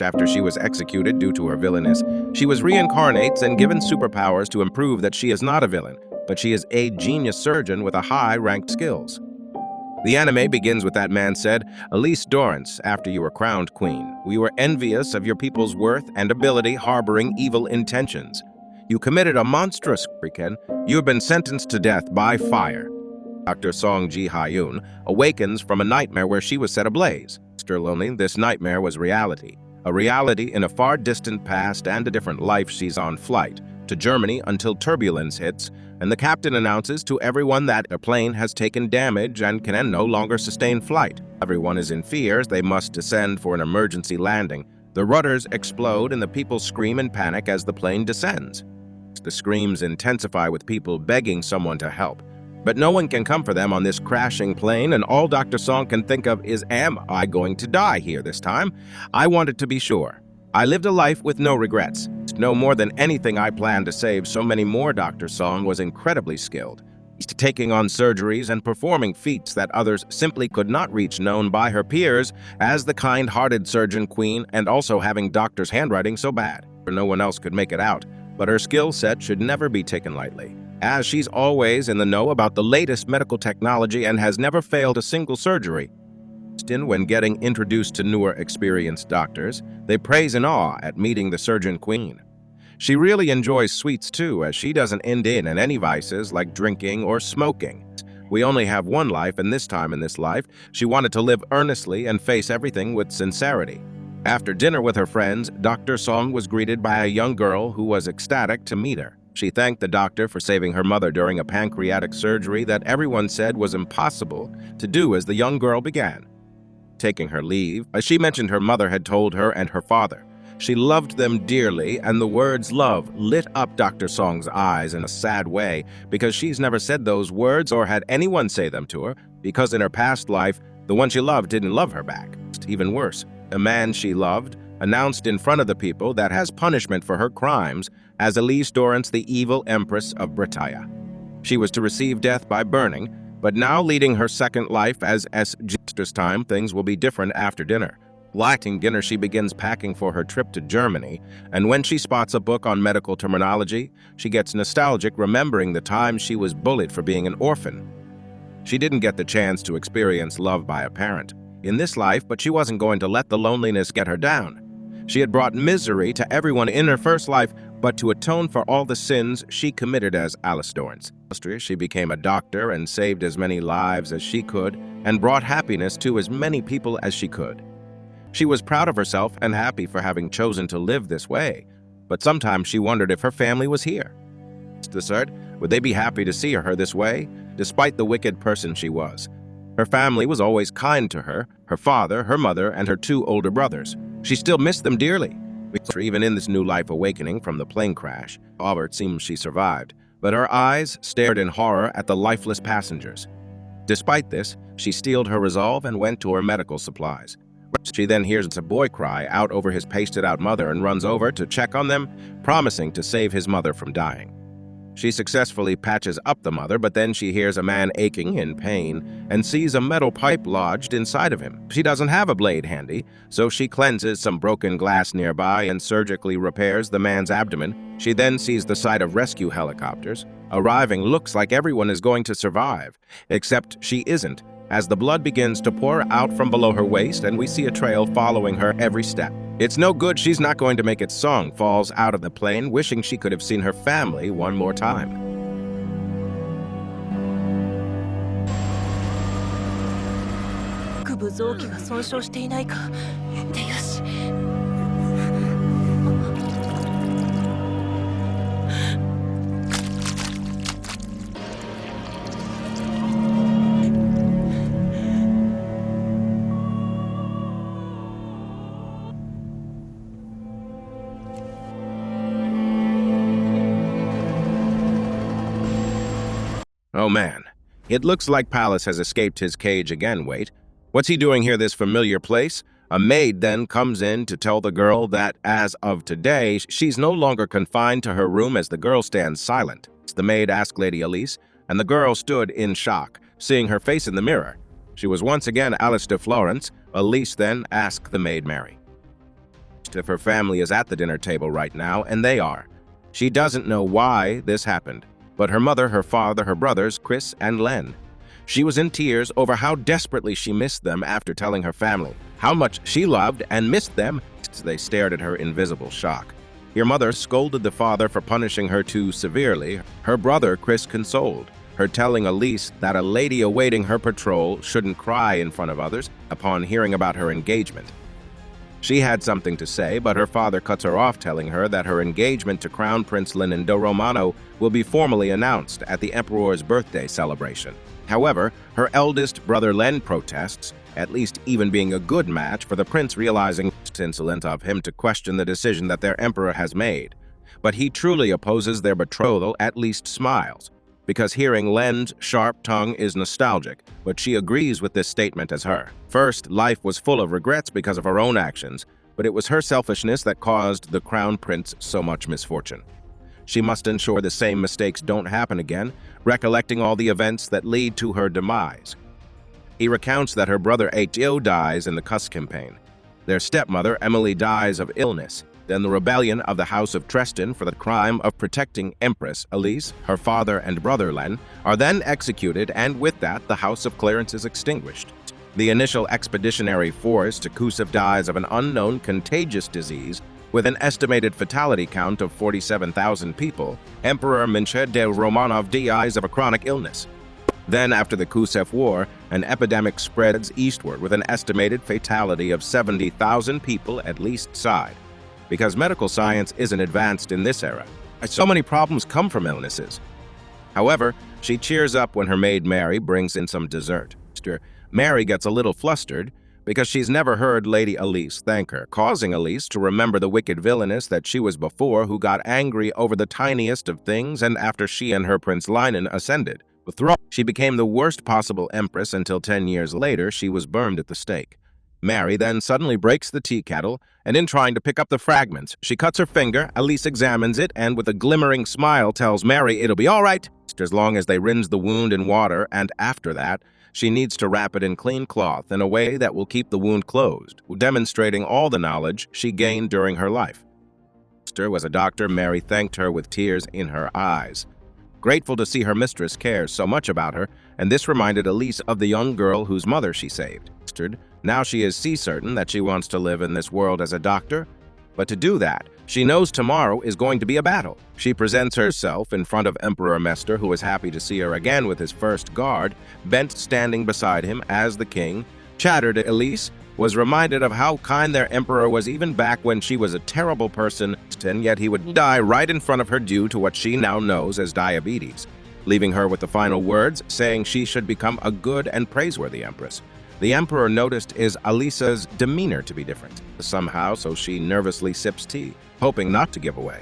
After she was executed due to her villainess, she was reincarnates and given superpowers to prove that she is not a villain, but she is a genius surgeon with a high-ranked skills. The anime begins with that man said, "Elise de Clorance, after you were crowned queen, we were envious of your people's worth and ability harboring evil intentions. You committed a monstrous weekend. You have been sentenced to death by fire." Dr. Song Ji-hyun awakens from a nightmare where she was set ablaze. Mr. Lonely, this nightmare was reality. A reality in a far distant past and a different life. She's on flight to Germany until turbulence hits, and the captain announces to everyone that the plane has taken damage and can no longer sustain flight. Everyone is in fear as they must descend for an emergency landing. The rudders explode and the people scream in panic as the plane descends. The screams intensify with people begging someone to help. But no one can come for them on this crashing plane, and all Dr. Song can think of is, am I going to die here this time? I wanted to be sure. I lived a life with no regrets. No more than anything I planned to save so many more. Dr. Song was incredibly skilled, taking on surgeries and performing feats that others simply could not reach, known by her peers as the kind-hearted surgeon queen, and also having doctor's handwriting so bad no one else could make it out. But her skill set should never be taken lightly, as she's always in the know about the latest medical technology and has never failed a single surgery. When getting introduced to newer experienced doctors, they praise in awe at meeting the surgeon queen. She really enjoys sweets too, as she doesn't end in any vices like drinking or smoking. We only have one life, and this time in this life, she wanted to live earnestly and face everything with sincerity. After dinner with her friends, Dr. Song was greeted by a young girl who was ecstatic to meet her. She thanked the doctor for saving her mother during a pancreatic surgery that everyone said was impossible to do as the young girl began taking her leave. She mentioned her mother had told her and her father she loved them dearly, and the words love lit up Dr. Song's eyes in a sad way because she's never said those words or had anyone say them to her, because in her past life, the one she loved didn't love her back. Even worse, a man she loved announced in front of the people that has punishment for her crimes as Elise de Clorance, the evil empress of Britannia. She was to receive death by burning, but now leading her second life as this time things will be different after dinner. Lacking dinner, she begins packing for her trip to Germany, and when she spots a book on medical terminology, she gets nostalgic, remembering the time she was bullied for being an orphan. She didn't get the chance to experience love by a parent in this life, but she wasn't going to let the loneliness get her down. She had brought misery to everyone in her first life, but to atone for all the sins she committed as Elise de Clorance, she became a doctor and saved as many lives as she could and brought happiness to as many people as she could. She was proud of herself and happy for having chosen to live this way, but sometimes she wondered if her family was here. Would they be happy to see her this way, despite the wicked person she was? Her family was always kind to her father, her mother, and her two older brothers. She still missed them dearly. Even in this new life awakening from the plane crash, it seems she survived, but her eyes stared in horror at the lifeless passengers. Despite this, she steeled her resolve and went to her medical supplies. She then hears a boy cry out over his pasted-out mother and runs over to check on them, promising to save his mother from dying. She successfully patches up the mother, but then she hears a man aching in pain and sees a metal pipe lodged inside of him. She doesn't have a blade handy, so she cleanses some broken glass nearby and surgically repairs the man's abdomen. She then sees the sight of rescue helicopters. Arriving, looks like everyone is going to survive, except she isn't, as the blood begins to pour out from below her waist and we see a trail following her every step. It's no good, she's not going to make it. Song falls out of the plane, wishing she could have seen her family one more time. Oh man, it looks like Palace has escaped his cage again. Wait, what's he doing here, this familiar place? A maid then comes in to tell the girl that as of today, she's no longer confined to her room as the girl stands silent. The maid asked Lady Elise, and the girl stood in shock, seeing her face in the mirror. She was once again Elise de Clorance. Elise then asked the maid Mary if her family is at the dinner table right now, and they are. She doesn't know why this happened, but her mother, her father, her brothers, Chris and Len. She was in tears over how desperately she missed them after telling her family how much she loved and missed them. They stared at her in visible shock. Her mother scolded the father for punishing her too severely. Her brother, Chris, consoled her, telling Elise that a lady awaiting her patrol shouldn't cry in front of others upon hearing about her engagement. She had something to say, but her father cuts her off, telling her that her engagement to Crown Prince Linden de Romanoff will be formally announced at the Emperor's birthday celebration. However, her eldest brother Len protests, at least even being a good match for the prince, realizing it's insolent of him to question the decision that their emperor has made. But he truly opposes their betrothal, at least smiles, because hearing Len's sharp tongue is nostalgic, but she agrees with this statement as her. First, life was full of regrets because of her own actions, but it was her selfishness that caused the crown prince so much misfortune. She must ensure the same mistakes don't happen again, recollecting all the events that lead to her demise. He recounts that her brother Ji-hyun dies in the Cuss campaign. Their stepmother, Emily, dies of illness. Then the rebellion of the House of Treston for the crime of protecting Empress Elise, her father and brother Len, are then executed, and with that, the House of Clorance is extinguished. The initial expeditionary force to Kusev dies of an unknown contagious disease with an estimated fatality count of 47,000 people. Emperor Linden de Romanoff dies of a chronic illness. Then, after the Kusev War, an epidemic spreads eastward with an estimated fatality of 70,000 people at least side. Because medical science isn't advanced in this era, so many problems come from illnesses. However, she cheers up when her maid Mary brings in some dessert. Mary gets a little flustered because she's never heard Lady Elise thank her, causing Elise to remember the wicked Villainess that she was before, who got angry over the tiniest of things, and after she and her Prince Linden ascended the throne, she became the worst possible empress until 10 years later she was burned at the stake. Mary then suddenly breaks the tea kettle, and in trying to pick up the fragments, she cuts her finger. Elise examines it and with a glimmering smile tells Mary it'll be all right as long as they rinse the wound in water, and after that, she needs to wrap it in clean cloth in a way that will keep the wound closed, demonstrating all the knowledge she gained during her life. Was a doctor. Mary thanked her with tears in her eyes, grateful to see her mistress cares so much about her, and this reminded Elise of the young girl whose mother she saved. Now she is certain that she wants to live in this world as a doctor, but to do that, she knows tomorrow is going to be a battle. She presents herself in front of Emperor Mester, who is happy to see her again with his first guard, Bent standing beside him as the king. Chattered Elise was reminded of how kind their emperor was even back when she was a terrible person, and yet he would die right in front of her due to what she now knows as diabetes, leaving her with the final words, saying she should become a good and praiseworthy empress. The emperor noticed Elisa's demeanor to be different, somehow, so she nervously sips tea, hoping not to give away.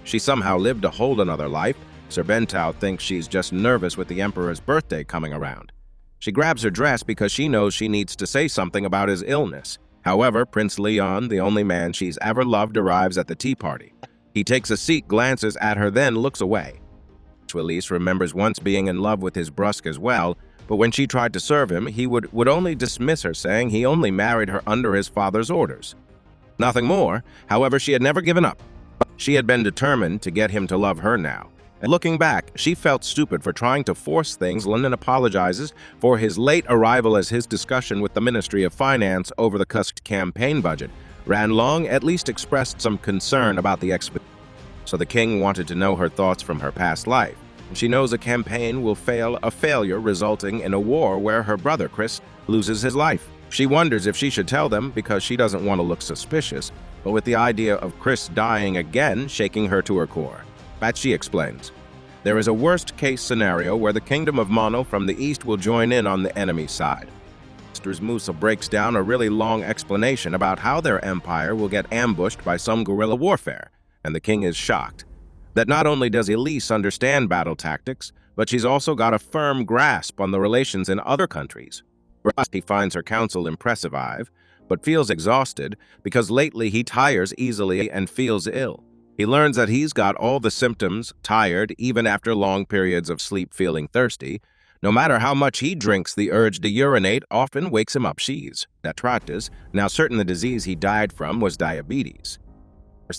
She somehow lived to hold another life. Sir Bentao thinks she's just nervous with the emperor's birthday coming around. She grabs her dress because she knows she needs to say something about his illness. However, Prince Leon, the only man she's ever loved, arrives at the tea party. He takes a seat, glances at her, then looks away. Elise remembers once being in love with his brusque as well, but when she tried to serve him, he would only dismiss her, saying he only married her under his father's orders. Nothing more. However, she had never given up. She had been determined to get him to love her now. And looking back, she felt stupid for trying to force things. Linden apologizes for his late arrival as his discussion with the Ministry of Finance over the Cusk campaign budget ran long, at least expressed some concern about the expedition. So the king wanted to know her thoughts from her past life. She knows a campaign will fail, a failure resulting in a war where her brother Chris loses his life. She wonders if she should tell them because she doesn't want to look suspicious, but with the idea of Chris dying again shaking her to her core. But she explains, there is a worst-case scenario where the Kingdom of Mono from the east will join in on the enemy side. Mr. Musa breaks down a really long explanation about how their empire will get ambushed by some guerrilla warfare, and the king is shocked that not only does Elise understand battle tactics, but she's also got a firm grasp on the relations in other countries. He finds her counsel impressive, but feels exhausted because lately he tires easily and feels ill. He learns that he's got all the symptoms, tired even after long periods of sleep, feeling thirsty, No matter how much he drinks, the urge to urinate often wakes him up. She's detritus, now certain the disease he died from was diabetes.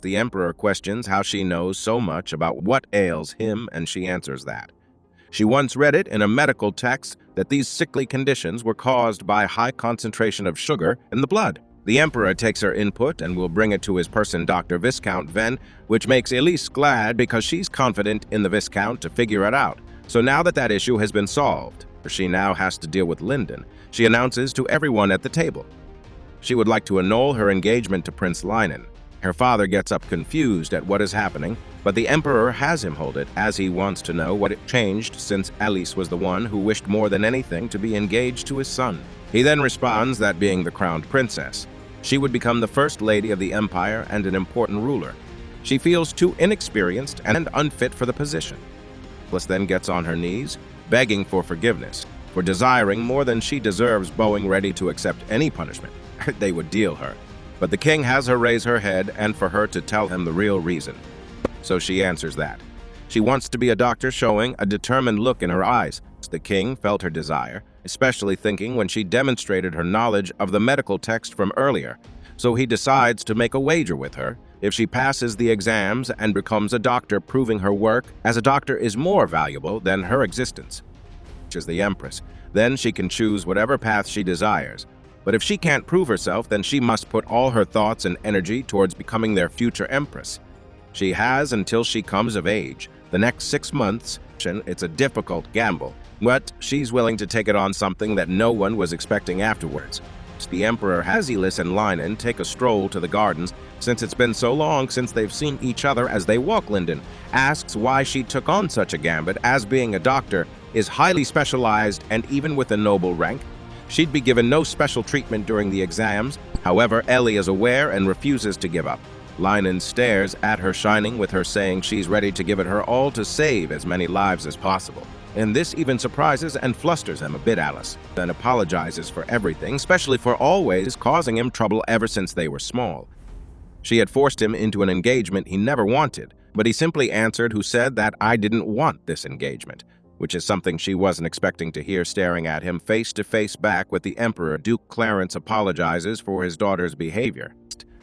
The emperor questions how she knows so much about what ails him, and she answers that she once read it in a medical text that these sickly conditions were caused by high concentration of sugar in the blood. The emperor takes her input and will bring it to his person, Dr. Viscount Venn, which makes Elise glad because she's confident in the Viscount to figure it out. So now that issue has been solved, she now has to deal with Linden. She announces to everyone at the table she would like to annul her engagement to Prince Linden. Her father gets up confused at what is happening, but the emperor has him hold it as he wants to know what it changed since Elise was the one who wished more than anything to be engaged to his son. He then responds that being the crowned princess, she would become the first lady of the empire and an important ruler. She feels too inexperienced and unfit for the position. Elise then gets on her knees, begging for forgiveness, for desiring more than she deserves, bowing ready to accept any punishment they would deal her. But the king has her raise her head and for her to tell him the real reason. So she answers that she wants to be a doctor, showing a determined look in her eyes. The king felt her desire, especially thinking when she demonstrated her knowledge of the medical text from earlier. So he decides to make a wager with her. If she passes the exams and becomes a doctor, proving her work as a doctor is more valuable than her existence, which is the empress, then she can choose whatever path she desires. But if she can't prove herself, then she must put all her thoughts and energy towards becoming their future empress. She has until she comes of age, the next 6 months. It's a difficult gamble, but she's willing to take it on, something that no one was expecting afterwards. The emperor has Elise and Linden take a stroll to the gardens, since it's been so long since they've seen each other as they walk. Linden asks why she took on such a gambit, as being a doctor is highly specialized, and even with a noble rank, she'd be given no special treatment during the exams. However, Ellie is aware and refuses to give up. Linden stares at her, shining with her, saying she's ready to give it her all to save as many lives as possible. And this even surprises and flusters him a bit. Alice then apologizes for everything, especially for always causing him trouble ever since they were small. She had forced him into an engagement he never wanted, but he simply answered, who said that I didn't want this engagement, which is something she wasn't expecting to hear. Staring at him face to face back with the emperor, Duke Clarence apologizes for his daughter's behavior.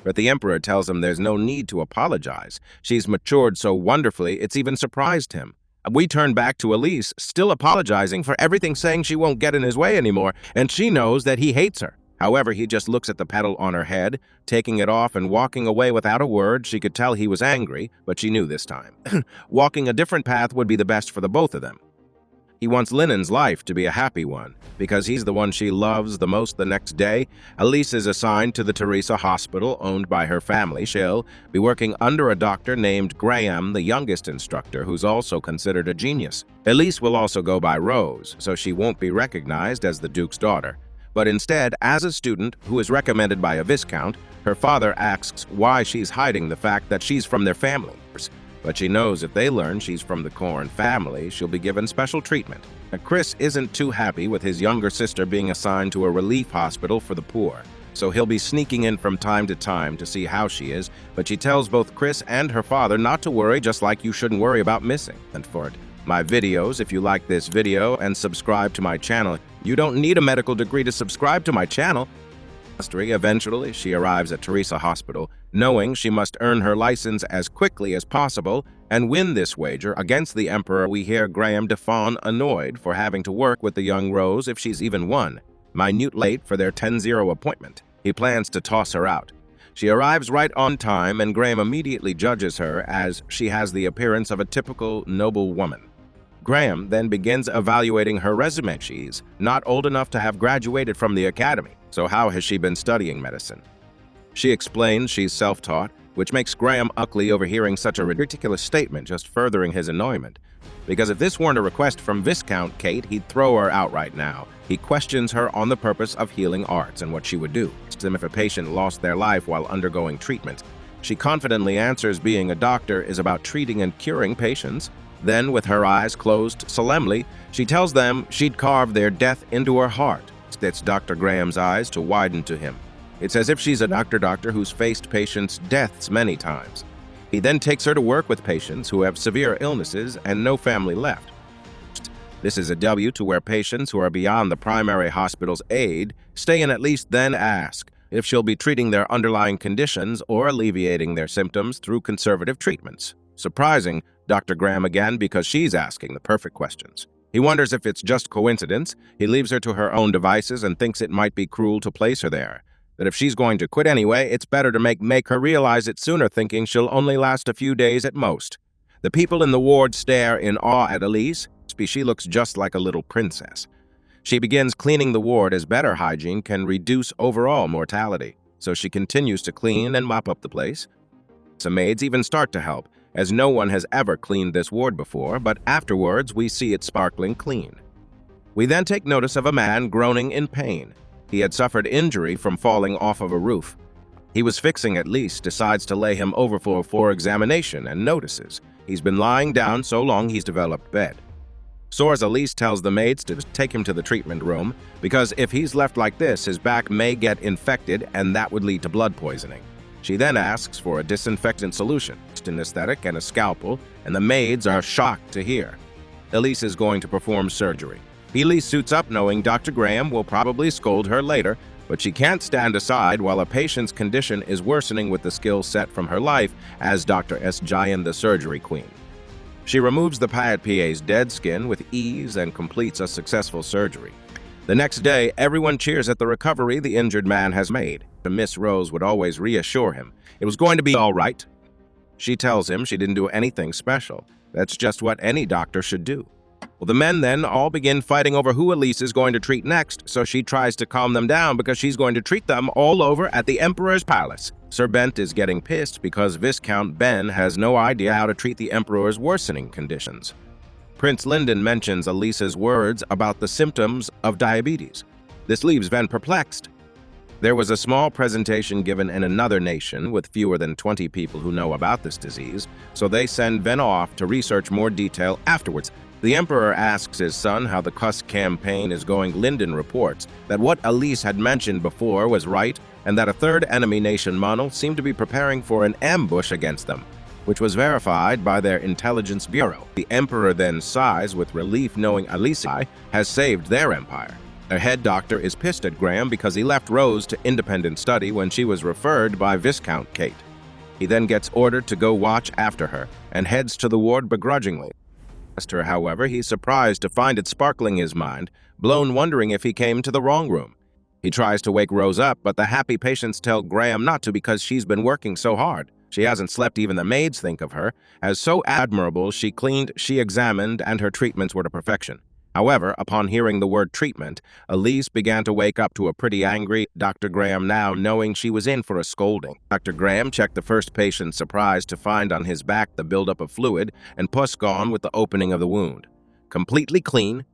But the emperor tells him there's no need to apologize. She's matured so wonderfully, it's even surprised him. We turn back to Elise, still apologizing for everything, saying she won't get in his way anymore, and she knows that he hates her. However, he just looks at the pedal on her head, taking it off and walking away without a word. She could tell he was angry, but she knew this time walking a different path would be the best for the both of them. He wants Linden's life to be a happy one, because he's the one she loves the most. The next day, Elise is assigned to the Teresa Hospital, owned by her family. She'll be working under a doctor named Graham, the youngest instructor, who's also considered a genius. Elise will also go by Rose, so she won't be recognized as the Duke's daughter, but instead as a student who is recommended by a Viscount. Her father asks why she's hiding the fact that she's from their family. But she knows if they learn she's from the Corn family, she'll be given special treatment. Chris isn't too happy with his younger sister being assigned to a relief hospital for the poor, so he'll be sneaking in from time to time to see how she is, but she tells both Chris and her father not to worry, just like you shouldn't worry about missing. And for my videos, if you like this video and subscribe to my channel, you don't need a medical degree to subscribe to my channel. Eventually, she arrives at Teresa Hospital, knowing she must earn her license as quickly as possible and win this wager against the emperor. We hear Graham Defawn annoyed for having to work with the young Rose if she's even won. Minute late for their 10-0 appointment. He plans to toss her out. She arrives right on time, and Graham immediately judges her as she has the appearance of a typical noble woman. Graham then begins evaluating her resume. She's not old enough to have graduated from the academy, so how has she been studying medicine? She explains she's self-taught, which makes Graham ugly, overhearing such a ridiculous statement, just furthering his annoyment. Because if this weren't a request from Viscount Kate, he'd throw her out right now. He questions her on the purpose of healing arts and what she would do if a patient lost their life while undergoing treatment. She confidently answers being a doctor is about treating and curing patients. Then, with her eyes closed solemnly, she tells them she'd carve their death into her heart. It's Dr. Graham's eyes to widen to him. It's as if she's a doctor who's faced patients' deaths many times. He then takes her to work with patients who have severe illnesses and no family left. This is a W to where patients who are beyond the primary hospital's aid stay and at least then ask if she'll be treating their underlying conditions or alleviating their symptoms through conservative treatments. Surprising Dr. Graham again because she's asking the perfect questions. He wonders if it's just coincidence. He leaves her to her own devices and thinks it might be cruel to place her there. That if she's going to quit anyway, it's better to make her realize it sooner, thinking she'll only last a few days at most. The people in the ward stare in awe at Elise. She looks just like a little princess. She begins cleaning the ward as better hygiene can reduce overall mortality, so she continues to clean and mop up the place. Some maids even start to help, as no one has ever cleaned this ward before, but afterwards we see it sparkling clean. We then take notice of a man groaning in pain. He had suffered injury from falling off of a roof. He was fixing Elise, decides to lay him over for examination, and notices he's been lying down so long he's developed bed. Soars Elise tells the maids to take him to the treatment room because if he's left like this, his back may get infected and that would lead to blood poisoning. She then asks for a disinfectant solution, an anesthetic, and a scalpel, and the maids are shocked to hear Elise is going to perform surgery. Elise suits up knowing Dr. Graham will probably scold her later, but she can't stand aside while a patient's condition is worsening with the skill set from her life as Dr. Ji-hyun, the surgery queen. She removes the PA's dead skin with ease and completes a successful surgery. The next day, everyone cheers at the recovery the injured man has made. Miss Rose would always reassure him it was going to be all right. She tells him she didn't do anything special. That's just what any doctor should do. Well, the men then all begin fighting over who Elise is going to treat next, so she tries to calm them down because she's going to treat them all over at the Emperor's palace. Sir Bent is getting pissed because Viscount Ben has no idea how to treat the Emperor's worsening conditions. Prince Linden mentions Elise's words about the symptoms of diabetes. This leaves Ven perplexed. There was a small presentation given in another nation with fewer than 20 people who know about this disease, so they send Ven off to research more detail afterwards. The Emperor asks his son how the Cuss campaign is going. Linden reports that what Elise had mentioned before was right and that a third enemy nation, Monal, seemed to be preparing for an ambush against them, which was verified by their intelligence bureau. The Emperor then sighs with relief knowing Elise has saved their empire. Their head doctor is pissed at Graham because he left Rose to independent study when she was referred by Viscount Kate. He then gets ordered to go watch after her and heads to the ward begrudgingly. Her, however, he's surprised to find it sparkling his mind, blown wondering if he came to the wrong room. He tries to wake Rose up, but the happy patients tell Graham not to because she's been working so hard. She hasn't slept. Even the maids think of her as so admirable. She cleaned, she examined, and her treatments were to perfection. However, upon hearing the word treatment, Elise began to wake up to a pretty angry Dr. Graham now, knowing she was in for a scolding. Dr. Graham checked the first patient, surprised to find on his back the buildup of fluid and pus gone with the opening of the wound. Completely clean,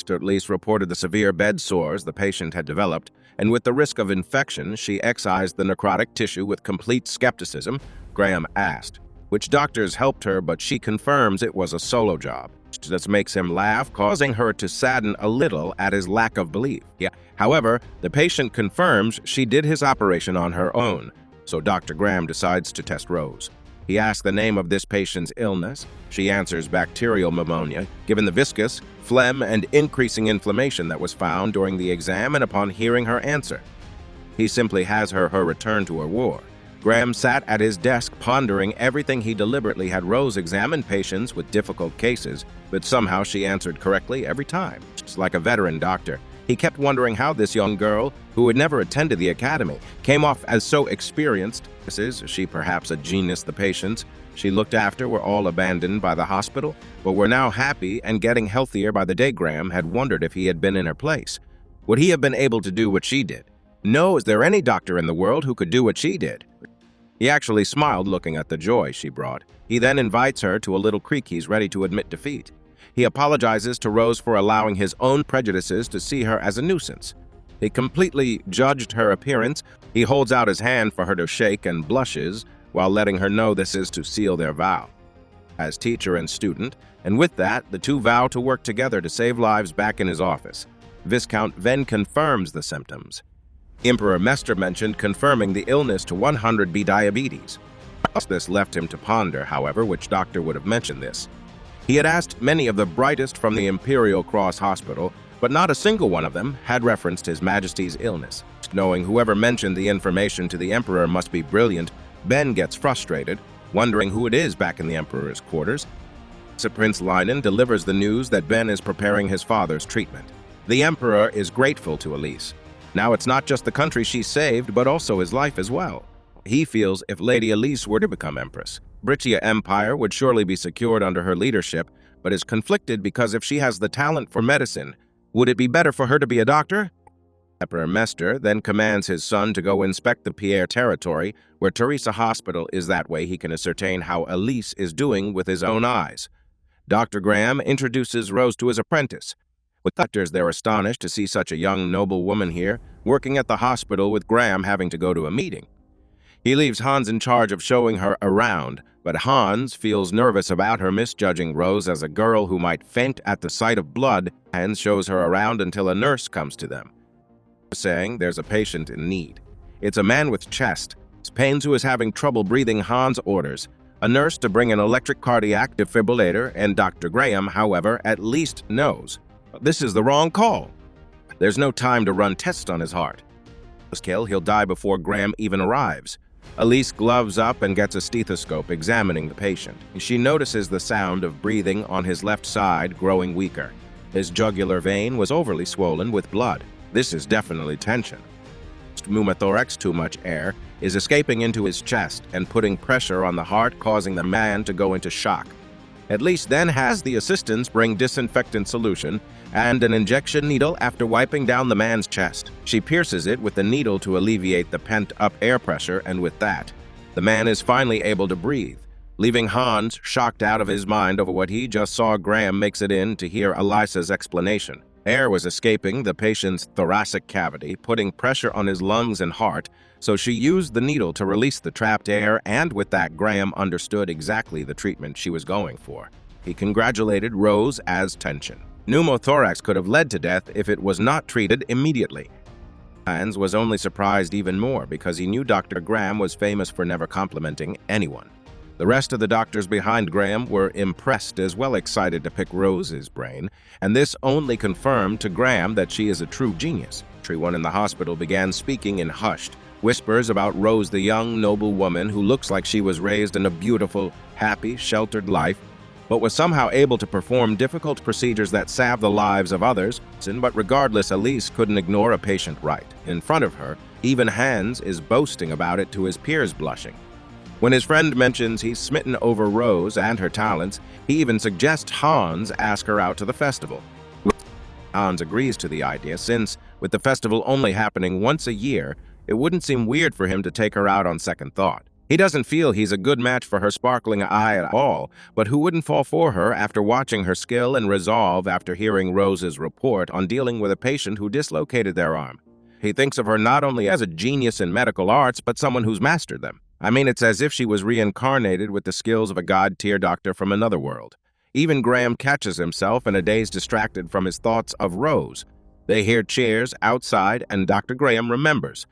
Elise reported the severe bed sores the patient had developed, and with the risk of infection, she excised the necrotic tissue with complete skepticism. Graham asked which doctors helped her, but she confirms it was a solo job. This makes him laugh, causing her to sadden a little at his lack of belief. However, the patient confirms she did his operation on her own, so Dr. Graham decides to test Rose. He asks the name of this patient's illness. She answers bacterial pneumonia, given the viscous, phlegm, and increasing inflammation that was found during the exam, and upon hearing her answer, he simply has her return to her ward. Graham sat at his desk pondering everything. He deliberately had Rose examine patients with difficult cases, but somehow she answered correctly every time. Just like a veteran doctor, he kept wondering how this young girl, who had never attended the academy, came off as so experienced. Is she perhaps a genius? The patients she looked after were all abandoned by the hospital, but were now happy and getting healthier by the day. Graham had wondered if he had been in her place. Would he have been able to do what she did? No, is there any doctor in the world who could do what she did? He actually smiled looking at the joy she brought. He then invites her to a little creek. He's ready to admit defeat. He apologizes to Rose for allowing his own prejudices to see her as a nuisance. He completely judged her appearance. He holds out his hand for her to shake and blushes while letting her know this is to seal their vow as teacher and student, and with that, the two vow to work together to save lives. Back in his office, Viscount Ven confirms the symptoms. Emperor Mester mentioned confirming the illness to 100 be diabetes. This left him to ponder, however, which doctor would have mentioned this. He had asked many of the brightest from the Imperial Cross Hospital, but not a single one of them had referenced His Majesty's illness. Knowing whoever mentioned the information to the Emperor must be brilliant, Ben gets frustrated, wondering who it is back in the Emperor's quarters. So Prince Linden delivers the news that Ben is preparing his father's treatment. The Emperor is grateful to Elise. Now it's not just the country she saved, but also his life as well. He feels if Lady Elise were to become Empress, Brittia Empire would surely be secured under her leadership, but is conflicted because if she has the talent for medicine, would it be better for her to be a doctor? Emperor Mester then commands his son to go inspect the Pierre territory, where Teresa Hospital is, that way he can ascertain how Elise is doing with his own eyes. Dr. Graham introduces Rose to his apprentice. With doctors, they're astonished to see such a young, noble woman here, working at the hospital with Graham having to go to a meeting. He leaves Hans in charge of showing her around, but Hans feels nervous about her misjudging Rose as a girl who might faint at the sight of blood. Hans shows her around until a nurse comes to them, saying there's a patient in need. It's a man with chest pains who is having trouble breathing. Hans orders a nurse to bring an electric cardiac defibrillator, and Dr. Graham, however, at least knows this is the wrong call. There's no time to run tests on his heart. He'll die before Graham even arrives. Elise gloves up and gets a stethoscope, examining the patient. She notices the sound of breathing on his left side growing weaker. His jugular vein was overly swollen with blood. This is definitely tension. Pneumothorax, too much air, is escaping into his chest and putting pressure on the heart, causing the man to go into shock. Elise then has the assistants bring disinfectant solution and an injection needle. After wiping down the man's chest, she pierces it with the needle to alleviate the pent-up air pressure, and with that, the man is finally able to breathe. Leaving Hans shocked out of his mind over what he just saw, Graham makes it in to hear Elisa's explanation. Air was escaping the patient's thoracic cavity, putting pressure on his lungs and heart, so she used the needle to release the trapped air, and with that, Graham understood exactly the treatment she was going for. He congratulated Rose as tension. Pneumothorax could have led to death if it was not treated immediately. Hans was only surprised even more because he knew Dr. Graham was famous for never complimenting anyone. The rest of the doctors behind Graham were impressed as well, excited to pick Rose's brain, and this only confirmed to Graham that she is a true genius. Everyone in the hospital began speaking in hushed whispers about Rose, the young, noble woman who looks like she was raised in a beautiful, happy, sheltered life, but was somehow able to perform difficult procedures that salved the lives of others. But regardless, Elise couldn't ignore a patient right in front of her. Even Hans is boasting about it to his peers, blushing. When his friend mentions he's smitten over Rose and her talents, he even suggests Hans ask her out to the festival. Hans agrees to the idea since, with the festival only happening once a year, it wouldn't seem weird for him to take her out on second thought. He doesn't feel he's a good match for her sparkling eye at all, but who wouldn't fall for her after watching her skill and resolve after hearing Rose's report on dealing with a patient who dislocated their arm? He thinks of her not only as a genius in medical arts, but someone who's mastered them. I mean, it's as if she was reincarnated with the skills of a god-tier doctor from another world. Even Graham catches himself in a daze, distracted from his thoughts of Rose. They hear cheers outside, and Dr. Graham remembers.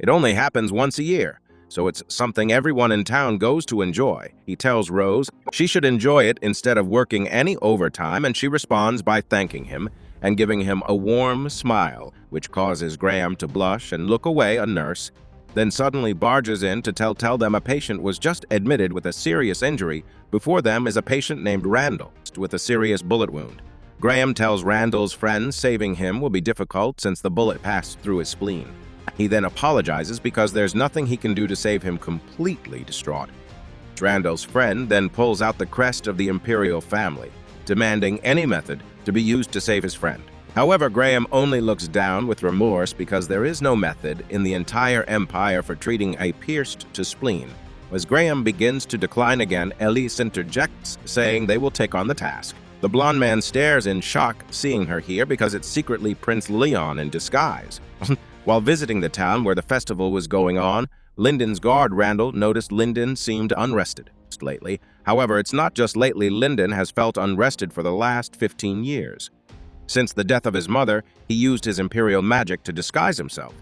It only happens once a year, so it's something everyone in town goes to enjoy. He tells Rose she should enjoy it instead of working any overtime, and she responds by thanking him and giving him a warm smile, which causes Graham to blush and look away. A nurse then suddenly barges in to tell them a patient was just admitted with a serious injury. Before them is a patient named Randall with a serious bullet wound. Graham tells Randall's friend saving him will be difficult since the bullet passed through his spleen. He then apologizes because there's nothing he can do to save him, completely distraught. Randall's friend then pulls out the crest of the imperial family, demanding any method to be used to save his friend. However, Graham only looks down with remorse because there is no method in the entire empire for treating a pierced to spleen. As Graham begins to decline again, Elise interjects, saying they will take on the task. The blonde man stares in shock, seeing her here because it's secretly Prince Leon in disguise. While visiting the town where the festival was going on, Linden's guard Randall noticed Linden seemed unrested lately. However, it's not just lately. Linden has felt unrested for the last 15 years. Since the death of his mother, he used his imperial magic to disguise himself.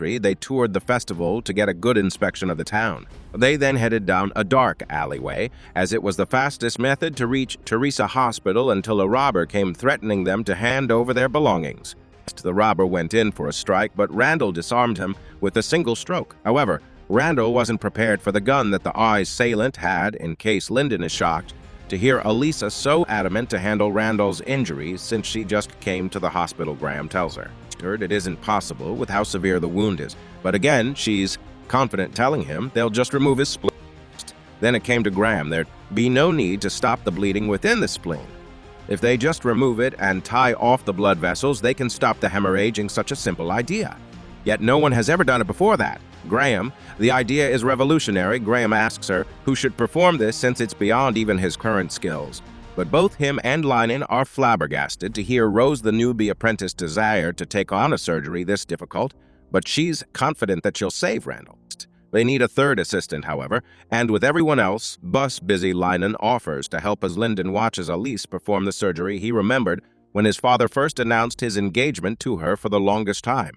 They toured the festival to get a good inspection of the town. They then headed down a dark alleyway, as it was the fastest method to reach Teresa Hospital until a robber came threatening them to hand over their belongings. The robber went in for a strike, but Randall disarmed him with a single stroke. However, Randall wasn't prepared for the gun that the assailant had in case Linden is shocked to hear Elisa so adamant to handle Randall's injuries since she just came to the hospital, Graham tells her. It isn't possible with how severe the wound is, but again, she's confident telling him they'll just remove his spleen. Then it came to Graham. There'd be no need to stop the bleeding within the spleen. If they just remove it and tie off the blood vessels, they can stop the hemorrhaging. Such a simple idea. Yet no one has ever done it before that. Graham, the idea is revolutionary. Graham asks her who should perform this since it's beyond even his current skills. But both him and Linden are flabbergasted to hear Rose, the newbie apprentice, desire to take on a surgery this difficult, but she's confident that she'll save Randall. They need a third assistant, however, and with everyone else busy, Linden offers to help as Linden watches Elise perform the surgery he remembered when his father first announced his engagement to her for the longest time.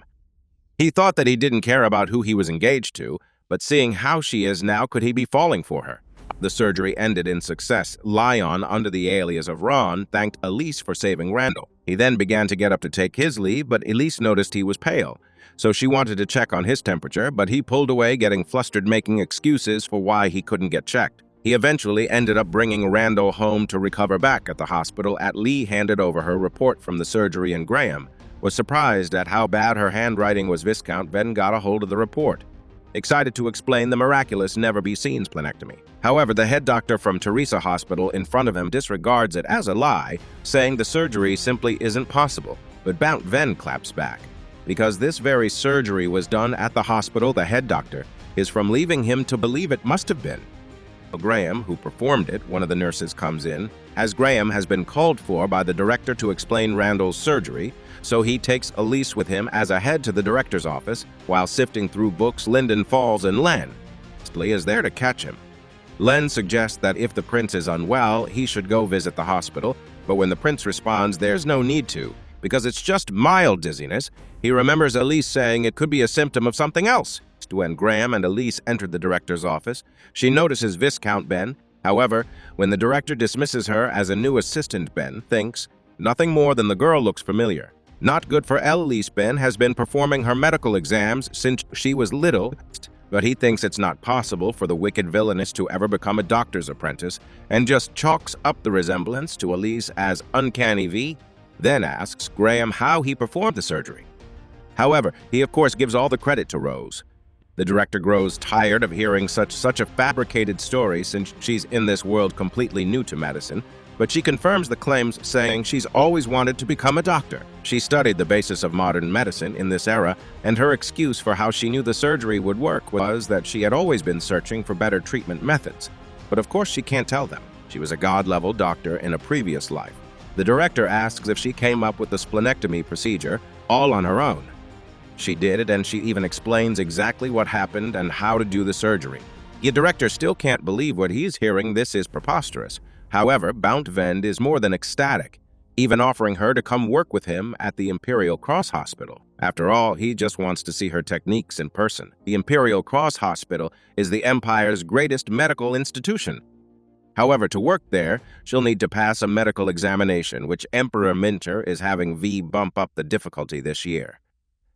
He thought that he didn't care about who he was engaged to, but seeing how she is now, could he be falling for her? The surgery ended in success. Lion, under the alias of Ron, thanked Elise for saving Randall. He then began to get up to take his leave, but Elise noticed he was pale, so she wanted to check on his temperature, but he pulled away, getting flustered, making excuses for why he couldn't get checked. He eventually ended up bringing Randall home to recover. Back at the hospital, Lee handed over her report from the surgery, and Graham was surprised at how bad her handwriting was. Viscount Venn got a hold of the report, excited to explain the miraculous never-be-seen splenectomy. However, the head doctor from Teresa Hospital in front of him disregards it as a lie, saying the surgery simply isn't possible. But Bount Venn claps back. Because this very surgery was done at the hospital, the head doctor is from leaving him to believe it must have been. Graham, who performed it, one of the nurses comes in, as Graham has been called for by the director to explain Randall's surgery, so he takes Elise with him as a head to the director's office. While sifting through books, Linden falls, and Len is there to catch him. Len suggests that if the prince is unwell, he should go visit the hospital, but when the prince responds there's no need to, because it's just mild dizziness, he remembers Elise saying it could be a symptom of something else. When Graham and Elise entered the director's office, she notices Viscount Ben. However, when the director dismisses her as a new assistant, Ben thinks nothing more than the girl looks familiar. Not good for Elise. Ben has been performing her medical exams since she was little, but he thinks it's not possible for the wicked Villainess to ever become a doctor's apprentice, and just chalks up the resemblance to Elise as Uncanny V, then asks Graham how he performed the surgery. However, he of course gives all the credit to Rose. The director grows tired of hearing such a fabricated story since she's in this world completely new to medicine, but she confirms the claims, saying she's always wanted to become a doctor. She studied the basis of modern medicine in this era, and her excuse for how she knew the surgery would work was that she had always been searching for better treatment methods. But of course she can't tell them. She was a god-level doctor in a previous life. The director asks if she came up with the splenectomy procedure all on her own. She did it, and she even explains exactly what happened and how to do the surgery. The director still can't believe what he's hearing. This is preposterous. However, Bount Venn is more than ecstatic, even offering her to come work with him at the Imperial Cross Hospital. After all, he just wants to see her techniques in person. The Imperial Cross Hospital is the Empire's greatest medical institution. However, to work there, she'll need to pass a medical examination, which Emperor Minter is having V bump up the difficulty this year.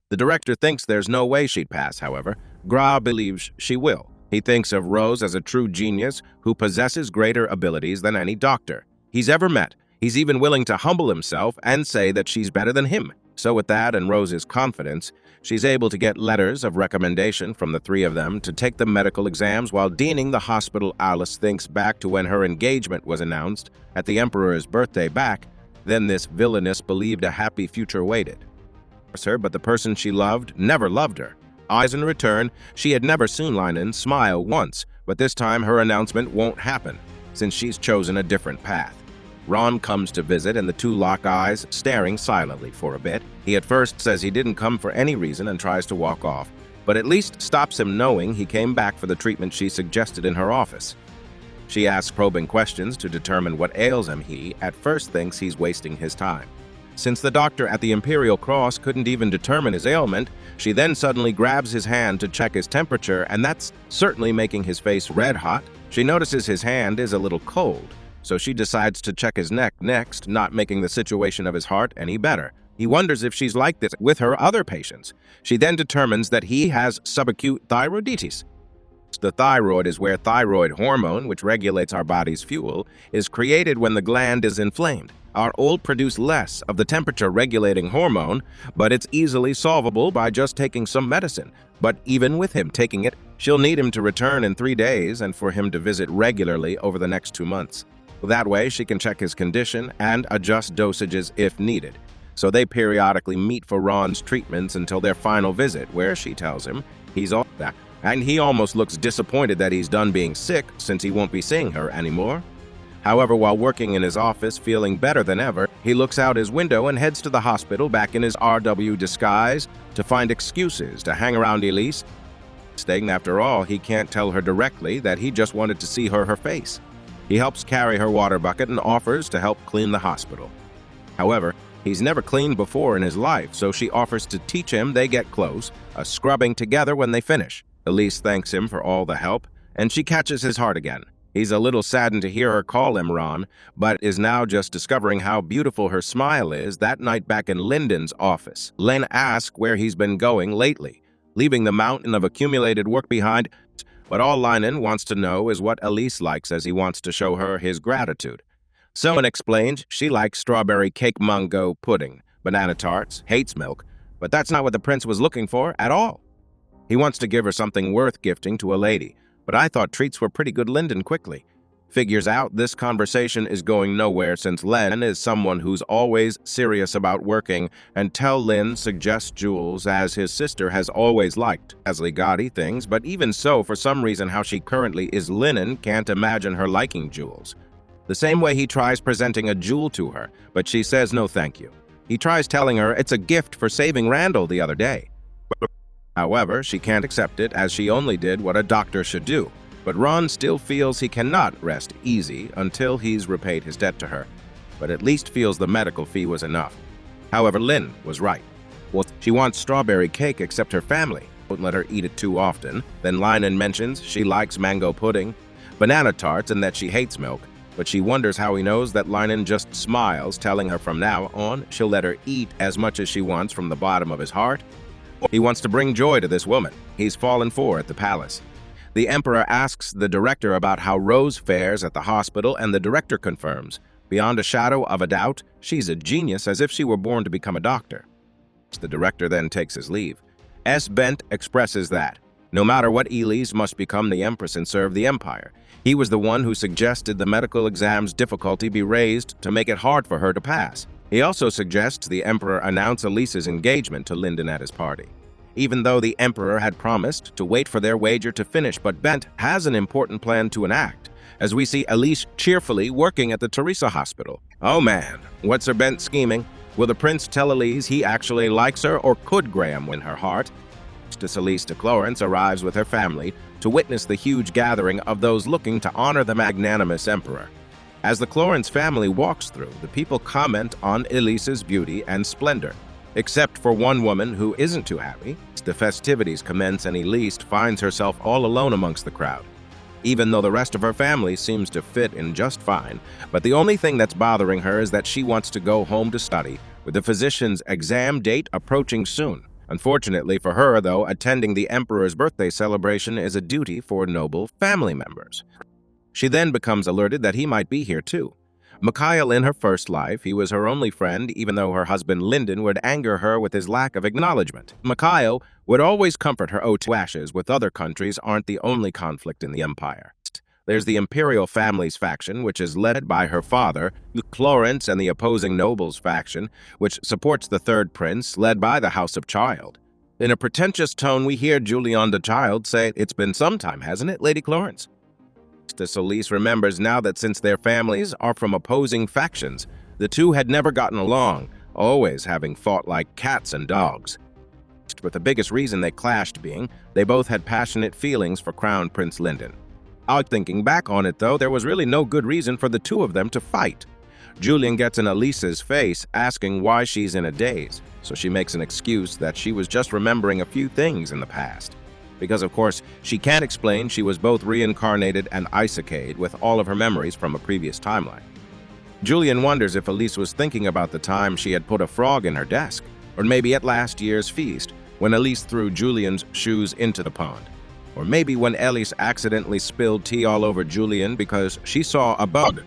The director thinks there's no way she'd pass, however. Gra believes she will. He thinks of Rose as a true genius who possesses greater abilities than any doctor he's ever met. He's even willing to humble himself and say that she's better than him. So with that and Rose's confidence, she's able to get letters of recommendation from the three of them to take the medical exams while deaning the hospital. Alice thinks back to when her engagement was announced at the Emperor's birthday back. Then this Villainess believed a happy future waited her, but the person she loved never loved her. Eyes in return, she had never seen Linden smile once, but this time her announcement won't happen, since she's chosen a different path. Ron comes to visit, and the two lock eyes, staring silently for a bit. He at first says he didn't come for any reason and tries to walk off, but at least stops him knowing he came back for the treatment she suggested in her office. She asks probing questions to determine what ails him. He, at first, thinks he's wasting his time. Since the doctor at the Imperial Cross couldn't even determine his ailment, she then suddenly grabs his hand to check his temperature, and that's certainly making his face red hot. She notices his hand is a little cold, so she decides to check his neck next, not making the situation of his heart any better. He wonders if she's like this with her other patients. She then determines that he has subacute thyroiditis. The thyroid is where thyroid hormone, which regulates our body's fuel, is created when the gland is inflamed. Our old produce less of the temperature-regulating hormone, but it's easily solvable by just taking some medicine. But even with him taking it, she'll need him to return in 3 days and for him to visit regularly over the next 2 months. That way, she can check his condition and adjust dosages if needed. So they periodically meet for Ron's treatments until their final visit, where she tells him he's all that. And he almost looks disappointed that he's done being sick since he won't be seeing her anymore. However, while working in his office feeling better than ever, he looks out his window and heads to the hospital back in his RW disguise to find excuses to hang around Elise. Staying after all, he can't tell her directly that he just wanted to see her face. He helps carry her water bucket and offers to help clean the hospital. However, he's never cleaned before in his life, so she offers to teach him. They get close, scrubbing together when they finish. Elise thanks him for all the help, and she catches his heart again. He's a little saddened to hear her call him Ron, but is now just discovering how beautiful her smile is that night back in Linden's office. Len asks where he's been going lately, leaving the mountain of accumulated work behind, but all Linden wants to know is what Elise likes, as he wants to show her his gratitude. Someone explains she likes strawberry cake mango pudding, banana tarts, hates milk, but that's not what the prince was looking for at all. He wants to give her something worth gifting to a lady, but I thought treats were pretty good. Linden quickly figures out this conversation is going nowhere since Len is someone who's always serious about working, and Lynn suggests jewels, as his sister has always liked Ashley gaudy things, but even so, for some reason how she currently is, Linden can't imagine her liking jewels. The same way he tries presenting a jewel to her, but she says no thank you. He tries telling her it's a gift for saving Randall the other day. However, she can't accept it, as she only did what a doctor should do. But Ron still feels he cannot rest easy until he's repaid his debt to her, but at least feels the medical fee was enough. However, Lynn was right. Well, she wants strawberry cake, except her family won't let her eat it too often. Then Linden mentions she likes mango pudding, banana tarts, and that she hates milk, but she wonders how he knows that. Linden just smiles, telling her from now on she'll let her eat as much as she wants from the bottom of his heart. He wants to bring joy to this woman he's fallen for at the palace. The Emperor asks the director about how Rose fares at the hospital, and the director confirms, beyond a shadow of a doubt, she's a genius, as if she were born to become a doctor. The director then takes his leave. Bent expresses that, no matter what, Elise must become the Empress and serve the Empire. He was the one who suggested the medical exam's difficulty be raised to make it hard for her to pass. He also suggests the Emperor announce Elise's engagement to Linden at his party, even though the Emperor had promised to wait for their wager to finish. But Bent has an important plan to enact, as we see Elise cheerfully working at the Teresa Hospital. Oh man, what's her Bent scheming? Will the prince tell Elise he actually likes her, or could Graham win her heart? Elise de Clorance arrives with her family to witness the huge gathering of those looking to honor the magnanimous Emperor. As the Clorance family walks through, the people comment on Elise's beauty and splendor, except for one woman who isn't too happy. The festivities commence and Elise finds herself all alone amongst the crowd, even though the rest of her family seems to fit in just fine. But the only thing that's bothering her is that she wants to go home to study, with the physician's exam date approaching soon. Unfortunately for her, though, attending the Emperor's birthday celebration is a duty for noble family members. She then becomes alerted that he might be here too. Mikhail, in her first life, he was her only friend, even though her husband Linden would anger her with his lack of acknowledgement. Mikhail would always comfort her. Oh, to ashes with other countries aren't the only conflict in the Empire. There's the Imperial family's faction, which is led by her father, Clorance, and the opposing nobles faction, which supports the third prince, led by the House of Child. In a pretentious tone, we hear Ji-hyun the Child say, "It's been some time, hasn't it, Lady Clorance?" Elise remembers now that since their families are from opposing factions, the two had never gotten along, always having fought like cats and dogs. With the biggest reason they clashed being they both had passionate feelings for Crown Prince Linden. Thinking back on it, though, there was really no good reason for the two of them to fight. Julian gets in Elise's face, asking why she's in a daze, so she makes an excuse that she was just remembering a few things in the past. Because, of course, she can't explain she was both reincarnated and anicapped with all of her memories from a previous timeline. Julian wonders if Elise was thinking about the time she had put a frog in her desk, or maybe at last year's feast, when Elise threw Julian's shoes into the pond. Or maybe when Elise accidentally spilled tea all over Julian because she saw a bug.